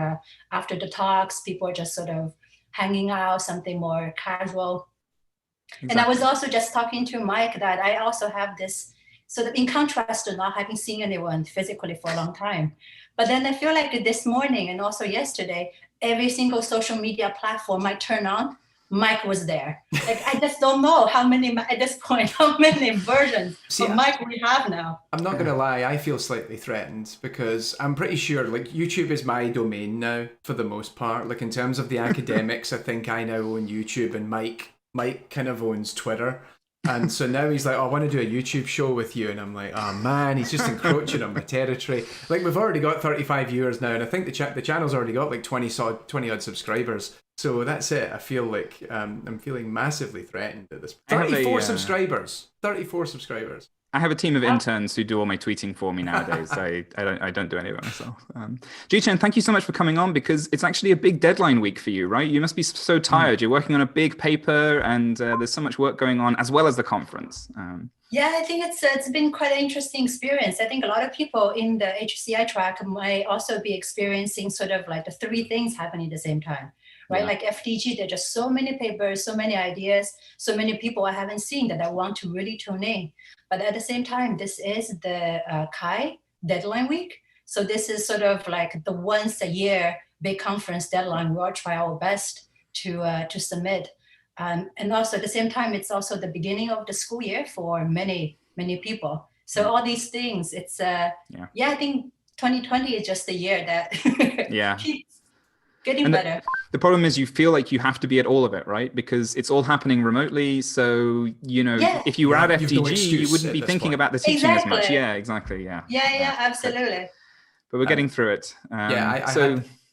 S6: after the talks, people are just sort of hanging out, something more casual. Exactly. And I was also just talking to Mike that I also have this sort of, in contrast to not having seen anyone physically for a long time. But then I feel like this morning and also yesterday, every single social media platform I turn on, Mike was there. Like, I just don't know how many, at this point, how many versions of Mike we have now.
S1: I'm not going to lie, I feel slightly threatened because I'm pretty sure, like, YouTube is my domain now for the most part. Like, in terms of the academics, I think I now own YouTube, and Mike kind of owns Twitter. And so now he's like, oh, I want to do a YouTube show with you. And I'm like, oh man, he's just encroaching on my territory. Like, we've already got 35 viewers now, and I think the channel's already got like 20 odd subscribers. So that's it. I feel like I'm feeling massively threatened at this. 34 subscribers. 34 subscribers.
S2: I have a team of interns who do all my tweeting for me nowadays. I don't do any of it myself. Jichen, thank you so much for coming on, because it's actually a big deadline week for you, right? You must be so tired. You're working on a big paper, and there's so much work going on, as well as the conference.
S6: Yeah, I think it's been quite an interesting experience. I think a lot of people in the HCI track might also be experiencing sort of like the three things happening at the same time. Right, yeah. Like FDG, there are just so many papers, so many ideas, so many people I haven't seen that I want to really tune in. But at the same time, this is the CHI deadline week. So this is sort of like the once a year big conference deadline. We all try our best to submit. And also at the same time, it's also the beginning of the school year for many, many people. So all these things, it's, I think 2020 is just the year that keeps getting better.
S2: The problem is you feel like you have to be at all of it, right? Because it's all happening remotely. So, you know, if you were at FDG, you wouldn't be thinking about the teaching as much. Yeah, exactly. Yeah.
S6: Yeah, absolutely.
S2: But we're getting through it.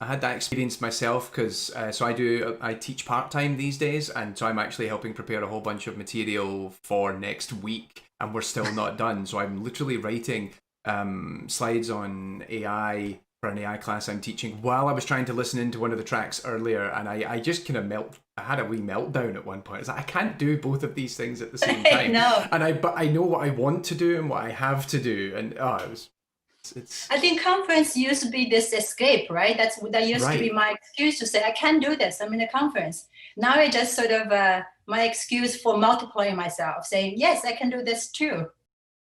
S1: I had that experience myself because I teach part-time these days, and so I'm actually helping prepare a whole bunch of material for next week, and we're still not done. So I'm literally writing slides on AI for an AI class I'm teaching while I was trying to listen into one of the tracks earlier, and I just kind of I had a wee meltdown at one point. It's like, I can't do both of these things at the same time.
S6: No.
S1: But I know what I want to do and what I have to do, and I
S6: think conference used to be this escape, right? That used to be my excuse to say I can't do this. I'm in a conference. Now I just sort of my excuse for multiplying myself, saying yes, I can do this too.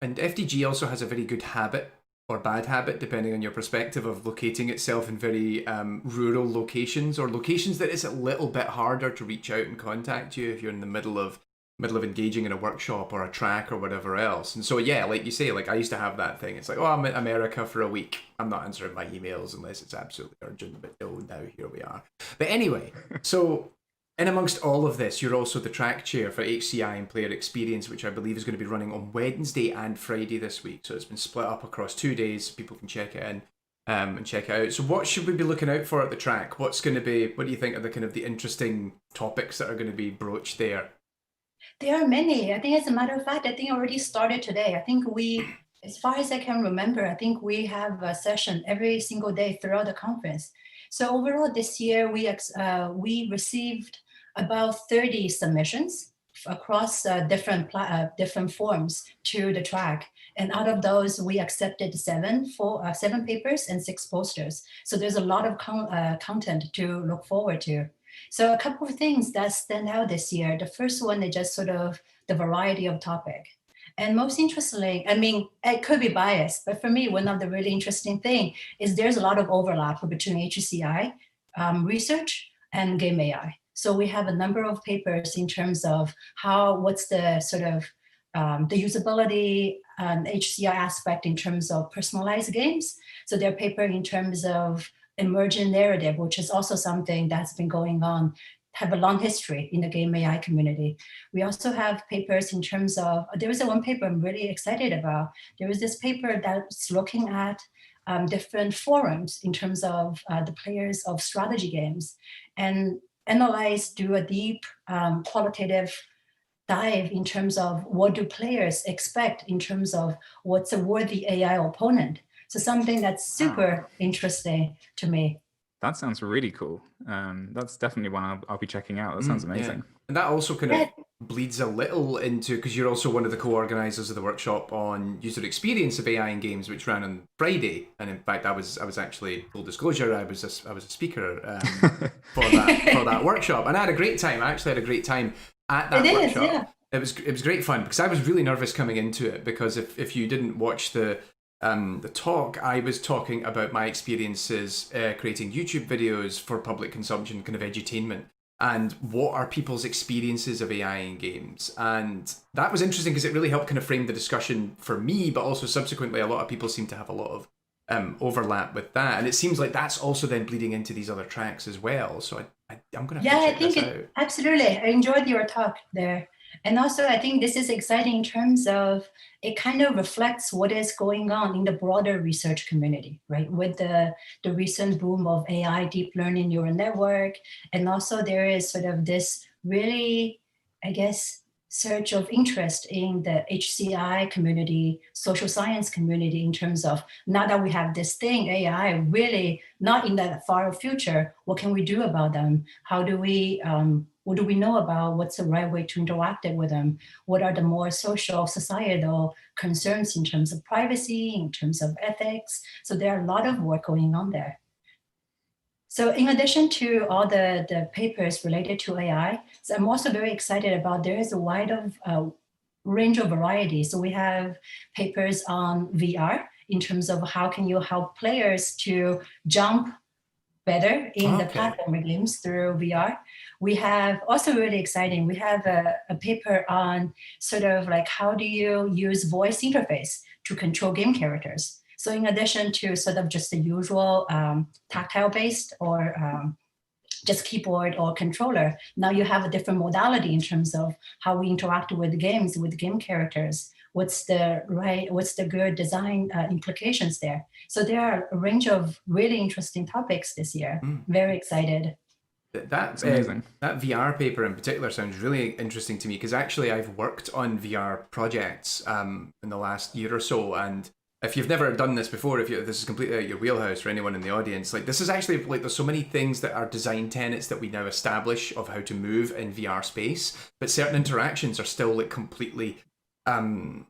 S1: And FDG also has a very good habit, or bad habit, depending on your perspective, of locating itself in very rural locations, or locations that it's a little bit harder to reach out and contact you if you're in the middle of engaging in a workshop or a track or whatever else. And so, yeah, like you say, like I used to have that thing. It's like, oh, I'm in America for a week. I'm not answering my emails unless it's absolutely urgent. But no, now here we are. But anyway, so in amongst all of this, you're also the track chair for HCI and Player Experience, which I believe is going to be running on Wednesday and Friday this week. So it's been split up across 2 days, so people can check it in and check it out. So what should we be looking out for at the track? What do you think are the interesting topics that are going to be broached there?
S6: There are many. I think, as a matter of fact, I think already started today. I think as far as I can remember, I think we have a session every single day throughout the conference. So overall this year, we received about 30 submissions across different forms to the track. And out of those, we accepted seven papers and 6 posters. So there's a lot of content to look forward to. So a couple of things that stand out this year. The first one is just sort of the variety of topic. And most interestingly, I mean, it could be biased, but for me, one of the really interesting things is there's a lot of overlap between HCI research and game AI. So we have a number of papers in terms of what's the sort of the usability and HCI aspect in terms of personalized games. So there are papers in terms of emergent narrative, which is also something that's been going on, have a long history in the game AI community. We also have papers in terms of, there was one paper I'm really excited about. There was this paper that's looking at different forums in terms of the players of strategy games, and do a deep qualitative dive in terms of what do players expect in terms of what's a worthy AI opponent. So something that's super interesting to me.
S2: That sounds really cool. That's definitely one I'll be checking out. That sounds amazing.
S1: Yeah. And that also kind of bleeds a little into, because you're also one of the co-organizers of the workshop on user experience of AI in games, which ran on Friday. And in fact, I was actually, full disclosure, I was a speaker for that workshop, and I had a great time. I actually had a great time at that workshop. Yeah. It was great fun, because I was really nervous coming into it, because if you didn't watch the talk, I was talking about my experiences creating YouTube videos for public consumption, kind of edutainment, and what are people's experiences of AI in games. And that was interesting because it really helped kind of frame the discussion for me, but also subsequently a lot of people seem to have a lot of overlap with that. And it seems like that's also then bleeding into these other tracks as well. So I'm going to have to check this out.
S6: Absolutely. I enjoyed your talk there. And also, I think this is exciting in terms of it kind of reflects what is going on in the broader research community, right? With the recent boom of AI, deep learning neural network. And also there is sort of this really, I guess, surge of interest in the HCI community, social science community, in terms of now that we have this thing, AI, really not in the far future, what can we do about them? How do we, what do we know about what's the right way to interact with them? What are the more social, societal concerns in terms of privacy, in terms of ethics? So there are a lot of work going on there. So in addition to all the papers related to AI, so I'm also very excited about there is a wide range of varieties. So we have papers on VR in terms of how can you help players to jump better in the platform games through VR. We have also really exciting, we have a paper on sort of like how do you use voice interface to control game characters. So in addition to sort of just the usual tactile based or just keyboard or controller, now you have a different modality in terms of how we interact with games, with game characters. what's the good design implications there. So there are a range of really interesting topics this year. Very excited.
S1: That's amazing. That VR paper in particular sounds really interesting to me, because actually I've worked on VR projects in the last year or so, and if you've never done this before, this is completely out your wheelhouse for anyone in the audience, like this is actually like there's so many things that are design tenets that we now establish of how to move in VR space, but certain interactions are still like completely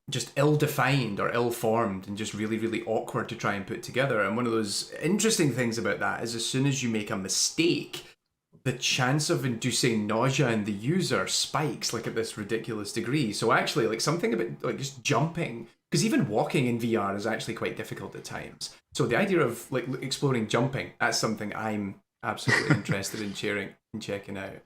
S1: just ill-defined or ill-formed and just really, really awkward to try and put together. And one of those interesting things about that is as soon as you make a mistake, the chance of inducing nausea in the user spikes like at this ridiculous degree. So actually, like something about like just jumping, because even walking in VR is actually quite difficult at times. So the idea of like exploring jumping, that's something I'm absolutely interested in checking out.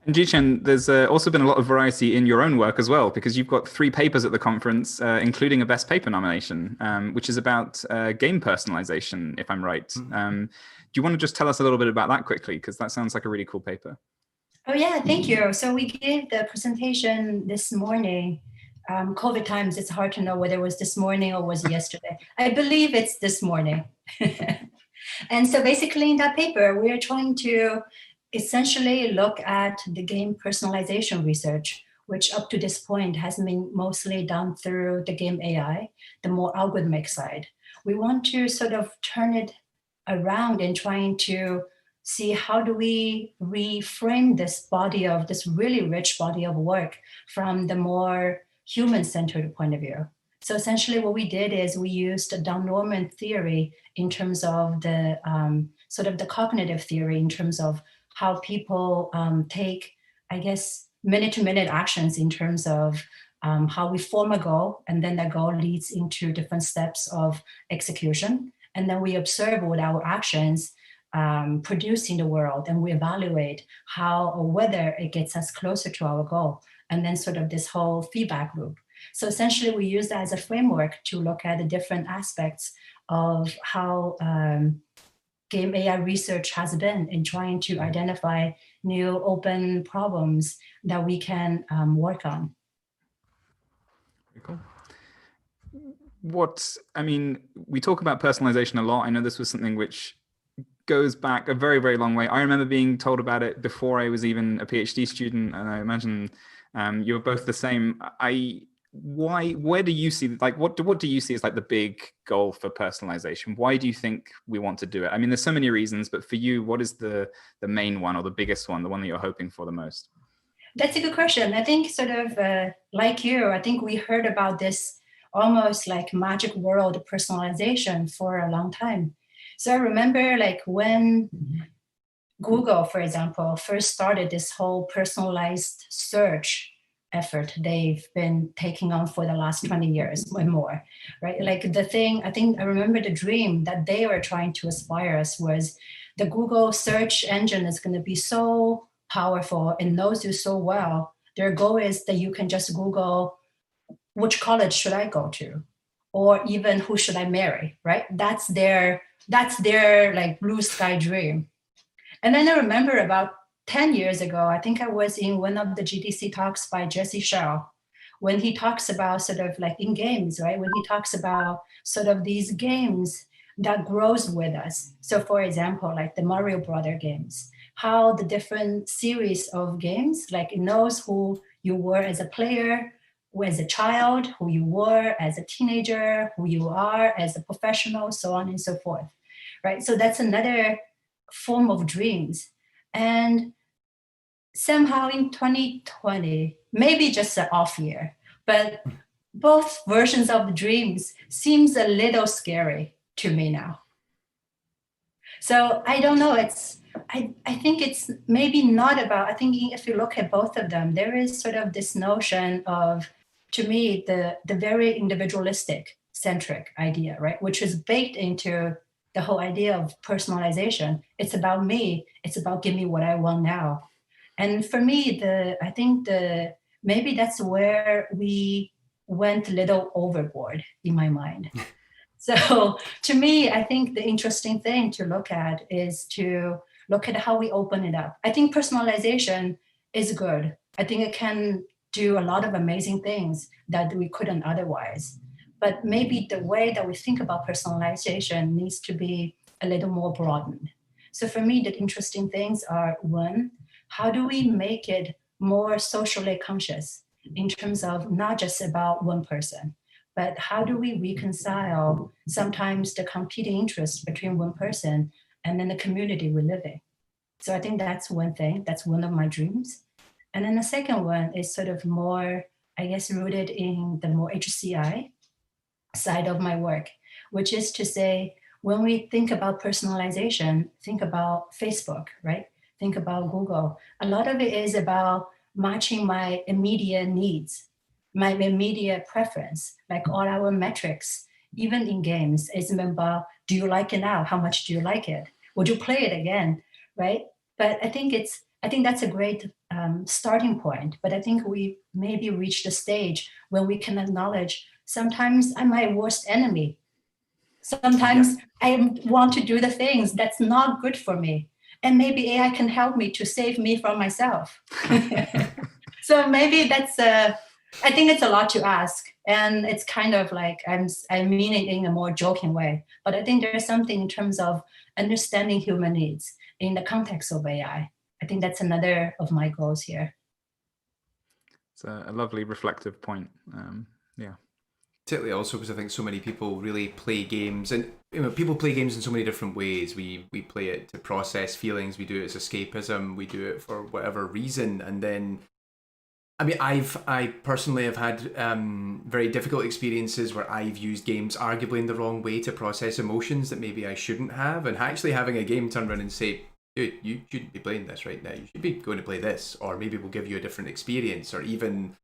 S2: And Jichen, there's also been a lot of variety in your own work as well, because you've got 3 papers at the conference, including a Best Paper nomination, which is about game personalization, if I'm right. Do you want to just tell us a little bit about that quickly? Because that sounds like a really cool paper.
S6: Oh yeah, thank you. So we gave the presentation this morning. COVID times, it's hard to know whether it was this morning or was yesterday. I believe it's this morning. And so basically in that paper, we are trying to essentially look at the game personalization research, which up to this point has been mostly done through the game AI, the more algorithmic side. We want to sort of turn it around and trying to see how do we reframe this really rich body of work from the more human-centered point of view. So essentially what we did is we used a von Neumann theory in terms of the sort of the cognitive theory in terms of how people take, I guess, minute-to-minute actions in terms of how we form a goal, and then that goal leads into different steps of execution. And then we observe what our actions produce in the world, and we evaluate how or whether it gets us closer to our goal, and then sort of this whole feedback loop. So essentially we use that as a framework to look at the different aspects of how game AI research has been in trying to identify new open problems that we can work on.
S2: Cool. We talk about personalization a lot. I know this was something which goes back a very, very long way. I remember being told about it before I was even a PhD student, and I imagine you're both the same. Where do you see, like, what do you see as like the big goal for personalization? Why do you think we want to do it? I mean, there's so many reasons, but for you, what is the main one or the biggest one, the one that you're hoping for the most?
S6: That's a good question. I think sort of like you, I think we heard about this almost like magic world personalization for a long time. So I remember like when Google, for example, first started this whole personalized search effort they've been taking on for the last 20 years and more, right? Like the thing, I think I remember the dream that they were trying to aspire us was the Google search engine is going to be so powerful and knows you so well. Their goal is that you can just Google, which college should I go to? Or even who should I marry, right? That's their like blue sky dream. And then I remember about 10 years ago, I think I was in one of the GDC talks by Jesse Shell, when he talks about sort of like in games, right? When he talks about sort of these games that grows with us. So for example, like the Mario Brother games, how the different series of games, like it knows who you were as a player, as a child, who you were as a teenager, who you are as a professional, so on and so forth, right? So that's another form of dreams. And somehow in 2020, maybe just an off year, but both versions of the dreams seems a little scary to me now. So I don't know, I think it's maybe not about, I think if you look at both of them, there is sort of this notion of, to me, the very individualistic centric idea, right? Which is baked into the whole idea of personalization. It's about me, it's about give me what I want now. And for me, I think maybe that's where we went a little overboard in my mind. So to me, I think the interesting thing to look at is to look at how we open it up. I think personalization is good. I think it can do a lot of amazing things that we couldn't otherwise. But maybe the way that we think about personalization needs to be a little more broadened. So for me, the interesting things are, one, how do we make it more socially conscious in terms of not just about one person, but how do we reconcile sometimes the competing interests between one person and then the community we live in? So I think that's one thing, that's one of my dreams. And then the second one is sort of more, I guess, rooted in the more HCI side of my work, which is to say, when we think about personalization, think about Facebook, right? Think about Google. A lot of it is about matching my immediate needs, my immediate preference, like all our metrics, even in games, is about, do you like it now? How much do you like it? Would you play it again, right? But I think that's a great starting point. But I think we maybe reached a stage when we can acknowledge sometimes I'm my worst enemy. Sometimes I want to do the things that's not good for me. And maybe AI can help me to save me from myself. So maybe that's, I think it's a lot to ask. And it's kind of like, I mean it in a more joking way. But I think there's something in terms of understanding human needs in the context of AI. I think that's another of my goals here.
S2: It's a lovely reflective point. Yeah.
S1: Particularly also because I think so many people really play games, and people play games in so many different ways. We play it to process feelings, we do it as escapism, we do it for whatever reason, and then I personally have had very difficult experiences where I've used games arguably in the wrong way to process emotions that maybe I shouldn't have, and actually having a game turn around and say, dude, you shouldn't be playing this right now, you should be going to play this, or maybe we'll give you a different experience, or even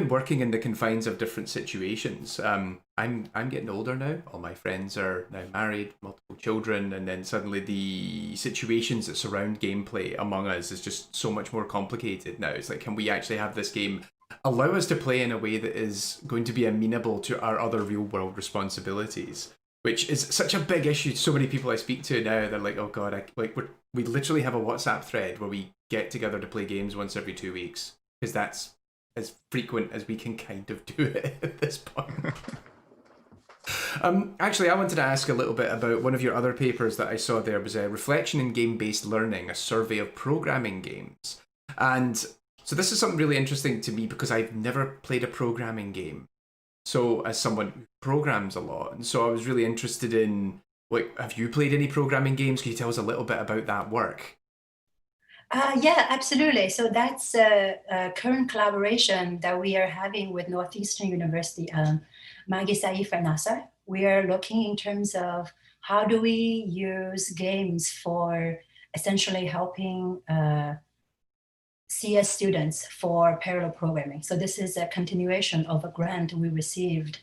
S1: working in the confines of different situations. I'm getting older now. All my friends are now married, multiple children, and then suddenly the situations that surround gameplay among us is just so much more complicated now. It's like, can we actually have this game allow us to play in a way that is going to be amenable to our other real world responsibilities? Which is such a big issue. So many people I speak to now, they're like, oh God, we literally have a WhatsApp thread where we get together to play games once every 2 weeks, because that's as frequent as we can kind of do it at this point. Actually, I wanted to ask a little bit about one of your other papers that I saw there was a Reflection in Game-Based Learning, a survey of programming games. And so this is something really interesting to me because I've never played a programming game. So as someone who programs a lot, and so I was really interested in, have you played any programming games? Can you tell us a little bit about that work?
S6: Yeah, absolutely. So that's a current collaboration that we are having with Northeastern University, Maggie Saif and NASA. We are looking in terms of how do we use games for essentially helping CS students for parallel programming. So this is a continuation of a grant we received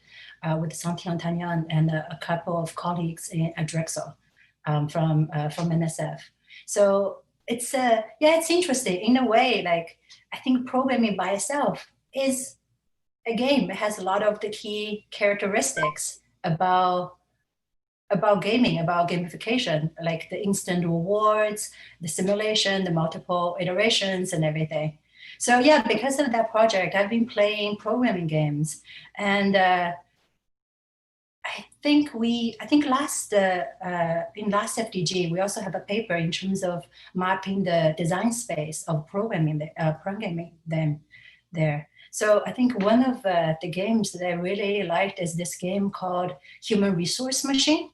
S6: with Santi Antonian and a couple of colleagues at Drexel from NSF. So it's it's interesting in a way. Like, I think programming by itself is a game. It has a lot of the key characteristics about gaming, about gamification, like the instant rewards, the simulation, the multiple iterations, and everything. So yeah, because of that project, I've been playing programming games, and I think last in last FDG, we also have a paper in terms of mapping the design space of programming them there. So I think one of the games that I really liked is this game called Human Resource Machine.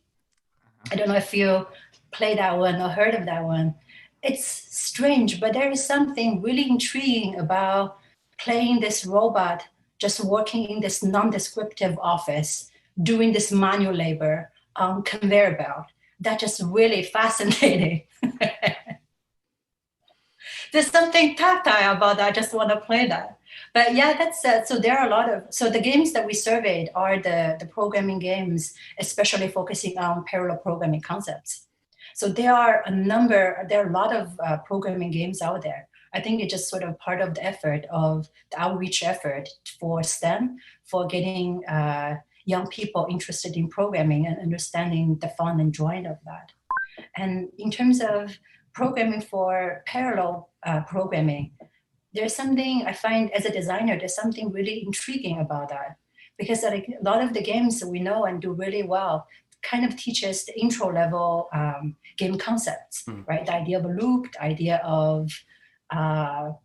S6: I don't know if you played that one or heard of that one. It's strange, but there is something really intriguing about playing this robot just working in this non-descriptive office, doing this manual labor on conveyor belt. That's just really fascinating. There's something tactile about that. I just want to play that. But yeah, that's so there are a lot of, so the games that we surveyed are the programming games, especially focusing on parallel programming concepts. So there are a lot of programming games out there. I think it's just sort of part of the effort of the outreach effort for STEM, for getting young people interested in programming and understanding the fun and joy of that. And in terms of programming for parallel programming, there's something I find as a designer, there's something really intriguing about that. Because like a lot of the games that we know and do really well kind of teach us the intro level game concepts, right? The idea of a loop, the idea of a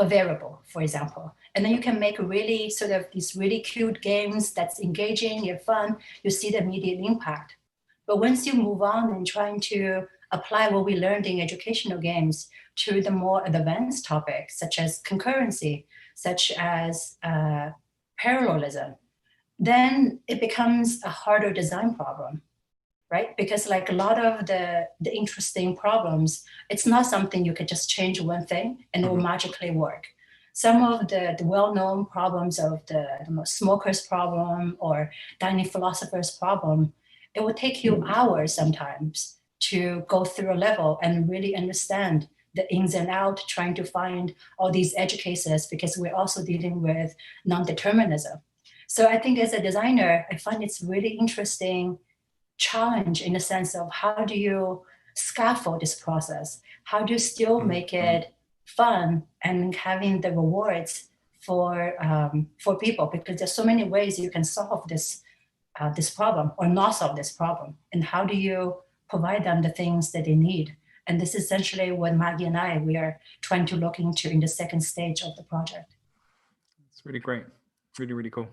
S6: variable, for example. And then you can make really sort of these really cute games that's engaging, you're fun, you see the immediate impact. But once you move on and trying to apply what we learned in educational games to the more advanced topics, such as concurrency, such as parallelism, then it becomes a harder design problem, right? Because like a lot of the interesting problems, it's not something you could just change one thing and it will magically work. Some of the well-known problems of the smoker's problem or dining philosopher's problem, it will take you hours sometimes to go through a level and really understand the ins and outs, trying to find all these edge cases, because we're also dealing with non-determinism. So I think as a designer, I find it's really interesting challenge in the sense of how do you scaffold this process? How do you still make it fun and having the rewards for people? Because there's so many ways you can solve this problem or not solve this problem. And how do you provide them the things that they need? And this is essentially what Maggie and we are trying to look into in the second stage of the project.
S2: It's really great. Really, really cool.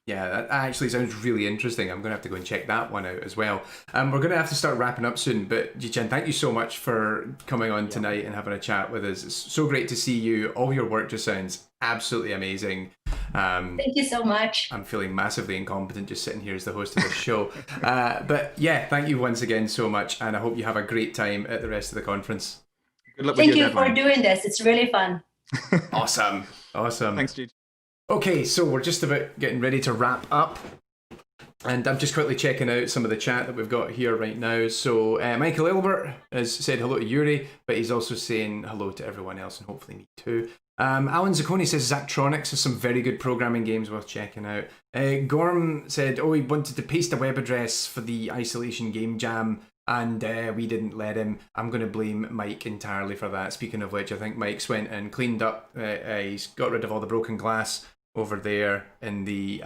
S1: Yeah, that actually sounds really interesting. I'm going to have to go and check that one out as well. We're going to have to start wrapping up soon, but Jichen, thank you so much for coming on tonight and having a chat with us. It's so great to see you. All your work just sounds absolutely amazing.
S6: Thank you so much.
S1: I'm feeling massively incompetent just sitting here as the host of this show. But yeah, thank you once again so much, and I hope you have a great time at the rest of the conference.
S2: Good luck
S6: Thank
S2: with your
S6: you
S2: deadline.
S6: for doing this. It's really fun.
S1: Awesome.
S2: Thanks, Jichen.
S1: Okay, so we're just about getting ready to wrap up. And I'm just quickly checking out some of the chat that we've got here right now. So Michael Elbert has said hello to Yuri, but he's also saying hello to everyone else, and hopefully me too. Alan Zacconi says Zachtronics has some very good programming games worth checking out. Gorm said, he wanted to paste a web address for the Isolation Game Jam, and we didn't let him. I'm going to blame Mike entirely for that. Speaking of which, I think Mike's went and cleaned up. He's got rid of all the broken glass over there in the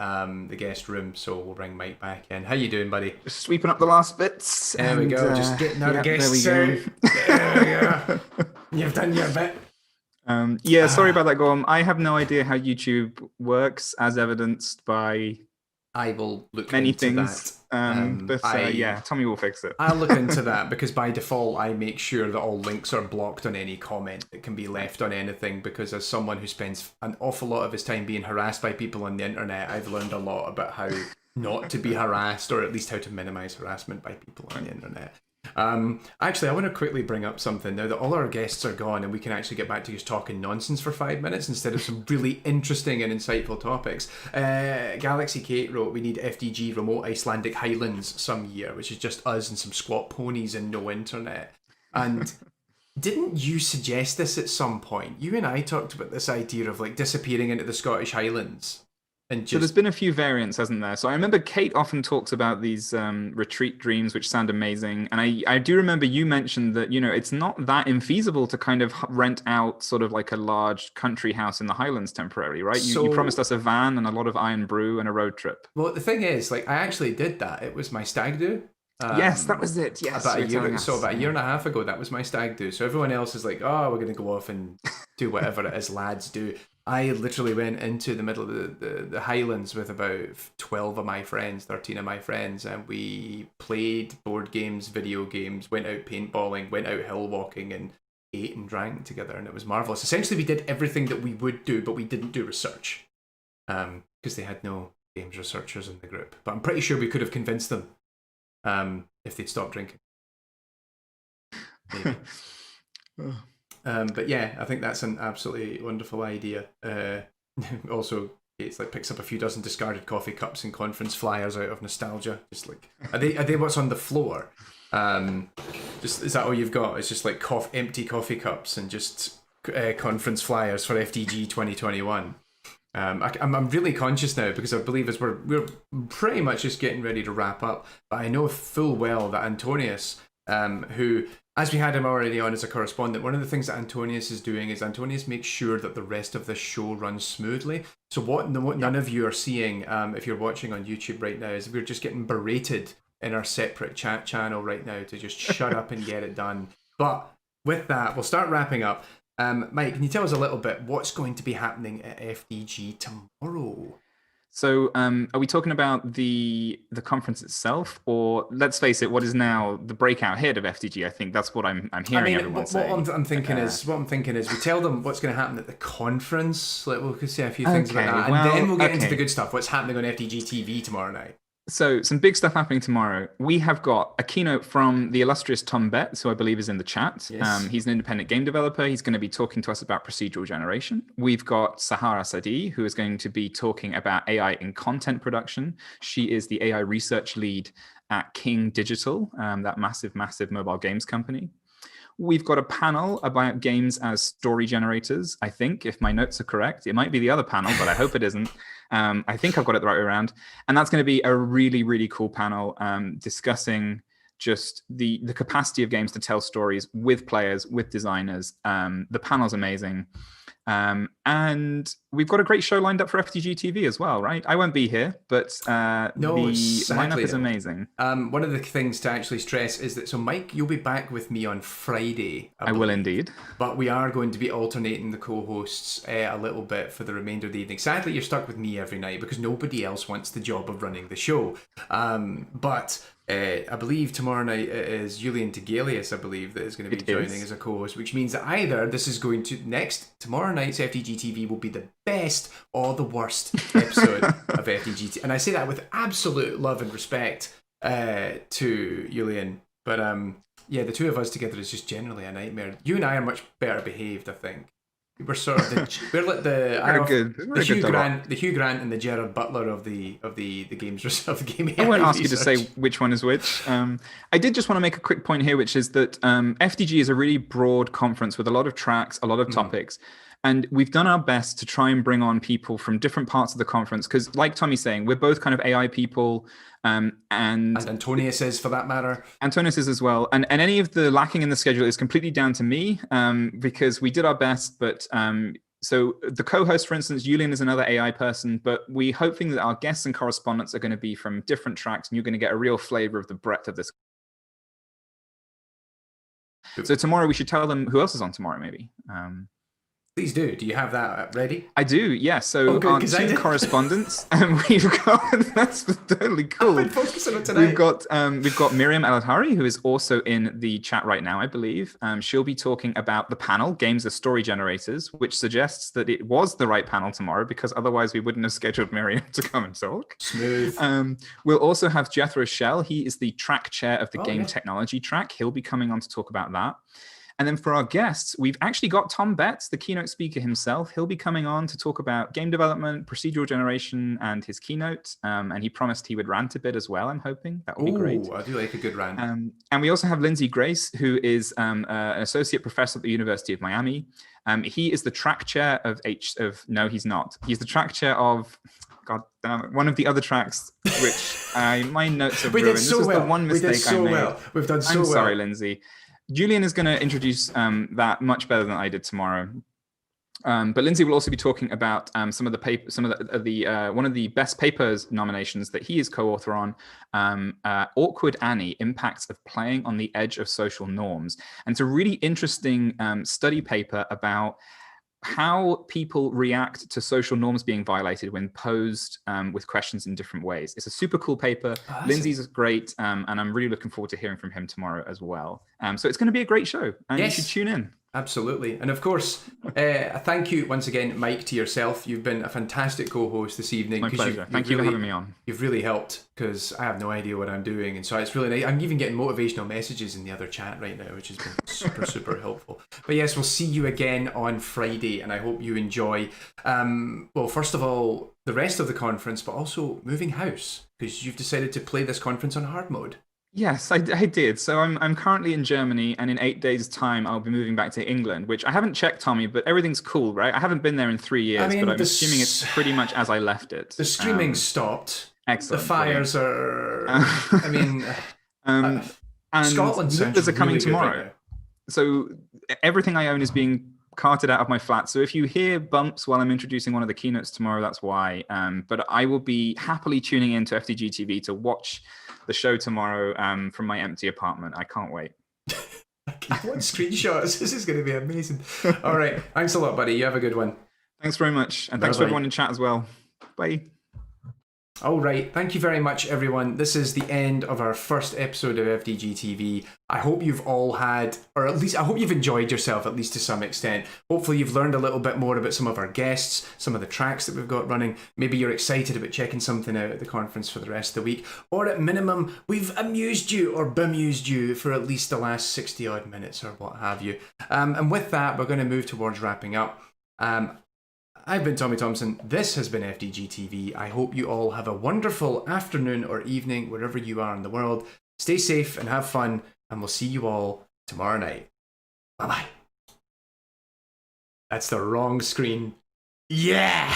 S1: guest room, so we'll bring Mike back in. How you doing, buddy?
S2: Just sweeping up the last bits.
S1: There we go. Just getting our guests out. There we go. You've done your bit.
S2: Sorry about that, Gorm. I have no idea how YouTube works, as evidenced by
S1: I will look
S2: many
S1: into
S2: things.
S1: that.
S2: Tommy will fix it.
S1: I'll look into that, because by default I make sure that all links are blocked on any comment that can be left on anything, because as someone who spends an awful lot of his time being harassed by people on the internet, I've learned a lot about how not to be harassed, or at least how to minimize harassment by people on the internet. Actually, I want to quickly bring up something now that all our guests are gone and we can actually get back to just talking nonsense for 5 minutes instead of some really interesting and insightful topics. Galaxy Kate wrote, we need FDG remote Icelandic Highlands some year, which is just us and some squat ponies and no internet. And didn't you suggest this at some point? You and I talked about this idea of like disappearing into the Scottish Highlands.
S2: So there's been a few variants, hasn't there? So I remember Kate often talks about these retreat dreams, which sound amazing. And I do remember you mentioned that, it's not that infeasible to kind of rent out sort of like a large country house in the Highlands temporarily, right? You promised us a van and a lot of iron brew and a road trip.
S1: Well, the thing is, like, I actually did that. It was my stag do.
S2: Yes, that was it. Yes,
S1: about a year and a half ago, that was my stag do. So everyone else is like, we're going to go off and do whatever it is lads do. I literally went into the middle of the Highlands with about 12 of my friends, 13 of my friends, and we played board games, video games, went out paintballing, went out hill walking, and ate and drank together, and it was marvellous. Essentially, we did everything that we would do, but we didn't do research, because they had no games researchers in the group. But I'm pretty sure we could have convinced them if they'd stopped drinking. Maybe. But yeah, I think that's an absolutely wonderful idea. Also, it's like picks up a few dozen discarded coffee cups and conference flyers out of nostalgia. Just like, are they what's on the floor? Just is that all you've got? It's just like empty coffee cups and just conference flyers for FDG 2021. I'm really conscious now, because I believe we're pretty much just getting ready to wrap up. But I know full well that Antonios who, as we had him already on as a correspondent, one of the things that Antonios is doing is Antonios makes sure that the rest of the show runs smoothly. So what none of you are seeing, if you're watching on YouTube right now, is we're just getting berated in our separate chat channel right now to just shut up and get it done. But with that, we'll start wrapping up. Mike, can you tell us a little bit what's going to be happening at FDG tomorrow?
S2: So are we talking about the conference itself, or let's face it, what is now the breakout hit of FDG? I think that's what I'm hearing everyone say.
S1: What I'm thinking is we tell them what's going to happen at the conference. Like, we'll say a few things about that, and then we'll get into the good stuff. What's happening on FDG TV tomorrow night?
S2: So some big stuff happening tomorrow. We have got a keynote from the illustrious Tom Betts, who I believe is in the chat.
S1: Yes.
S2: He's an independent game developer. He's going to be talking to us about procedural generation. We've got Sahara Sadi, who is going to be talking about AI in content production. She is the AI research lead at King Digital, that massive mobile games company. We've got a panel about games as story generators, I think, if my notes are correct. It might be the other panel, but I hope it isn't. I think I've got it the right way around. And that's going to be a really, really cool panel discussing just the capacity of games to tell stories with players, with designers. The panel's amazing. And we've got a great show lined up for FDG TV as well, right? I won't be here, but the lineup is amazing.
S1: One of the things to actually stress is that, so Mike, you'll be back with me on Friday.
S2: I will indeed.
S1: But we are going to be alternating the co-hosts a little bit for the remainder of the evening. Sadly, you're stuck with me every night because nobody else wants the job of running the show. But I believe tomorrow night it is Julian Tegelius, I believe, that is going to be joining as a co-host, which means that either this is going to, tomorrow night's FDG TV will be the best or the worst episode of FDG TV. And I say that with absolute love and respect to Julian. But yeah, the two of us together is just generally a nightmare. You and I are much better behaved, I think. We're sort of we're like the Hugh Grant and the Gerard Butler of the games of the game.
S2: I won't ask you to say which one is which. I did just want to make a quick point here, which is that FDG is a really broad conference with a lot of tracks, a lot of topics. And we've done our best to try and bring on people from different parts of the conference, because like Tommy's saying, we're both kind of AI people. And
S1: Antonios is, for that matter.
S2: Antonios is as well. And any of the lacking in the schedule is completely down to me, because we did our best. But so the co-host, for instance, Julian is another AI person, but we're hoping that our guests and correspondents are going to be from different tracks, and you're going to get a real flavor of the breadth of this. So tomorrow we should tell them who else is on tomorrow, maybe.
S1: Please do. Do you have that ready?
S2: I do, yeah. So our two correspondents, we've got, that's totally cool.
S1: I've been focusing on tonight.
S2: We've got Miriam El-Adhari, who is also in the chat right now, I believe. She'll be talking about the panel, Games as Story Generators, which suggests that it was the right panel tomorrow, because otherwise we wouldn't have scheduled Miriam to come and talk.
S1: Smooth.
S2: We'll also have Jethro Shell. He is the track chair of the Game Technology track. He'll be coming on to talk about that. And then for our guests, we've actually got Tom Betts, the keynote speaker himself. He'll be coming on to talk about game development, procedural generation, and his keynote. And he promised he would rant a bit as well, I'm hoping. That would be great.
S1: I do like a good rant.
S2: And we also have Lindsay Grace, who is an associate professor at the University of Miami. He is the track chair no, he's not. He's the track chair of, God damn it, one of the other tracks, which my notes have ruined. This was the one mistake I made.
S1: We've done so well.
S2: I'm sorry, Lindsay. Julian is going to introduce that much better than I did tomorrow. But Lindsay will also be talking about some of the one of the best papers nominations that he is co-author on, Awkward Annie: Impacts of Playing on the Edge of Social Norms. And it's a really interesting study paper about how people react to social norms being violated when posed with questions in different ways. It's a super cool paper. Lindsay's great, and I'm really looking forward to hearing from him tomorrow as well. So it's going to be a great show, and you should tune in.
S1: Absolutely. And of course, thank you once again, Mike, to yourself. You've been a fantastic co-host this evening.
S2: My pleasure. Thank you for having me on.
S1: You've really helped, because I have no idea what I'm doing. And so it's really nice. I'm even getting motivational messages in the other chat right now, which has been super, super helpful. But yes, we'll see you again on Friday, and I hope you enjoy, well, first of all, the rest of the conference, but also moving house, because you've decided to play this conference on hard mode.
S2: Yes, I did. So I'm currently in Germany, and in 8 days' time, I'll be moving back to England, which I haven't checked, Tommy, but everything's cool, right? I haven't been there in 3 years, but I'm assuming it's pretty much as I left it.
S1: The screaming stopped.
S2: Excellent.
S1: The fires are, I mean...
S2: And
S1: Scotland sounds
S2: movers are coming
S1: really good right
S2: tomorrow.
S1: now.
S2: So everything I own is being carted out of my flat. So if you hear bumps while I'm introducing one of the keynotes tomorrow, that's why. But I will be happily tuning in to FDG TV to watch the show tomorrow from my empty apartment. I can't wait.
S1: I want screenshots. This is going to be amazing. All right. Thanks a lot, buddy. You have a good one.
S2: Thanks very much. And thanks for everyone in chat as well. Bye.
S1: All right. Thank you very much, everyone. This is the end of our first episode of FDG TV. I hope you've all had, or at least I hope you've enjoyed yourself, at least to some extent. Hopefully you've learned a little bit more about some of our guests, some of the tracks that we've got running. Maybe you're excited about checking something out at the conference for the rest of the week. Or at minimum, we've amused you or bemused you for at least the last 60 odd minutes or what have you. And with that, we're going to move towards wrapping up. I've been Tommy Thompson. This has been FDG TV. I hope you all have a wonderful afternoon or evening wherever you are in the world. Stay safe and have fun, and we'll see you all tomorrow night. Bye-bye. That's the wrong screen. Yeah!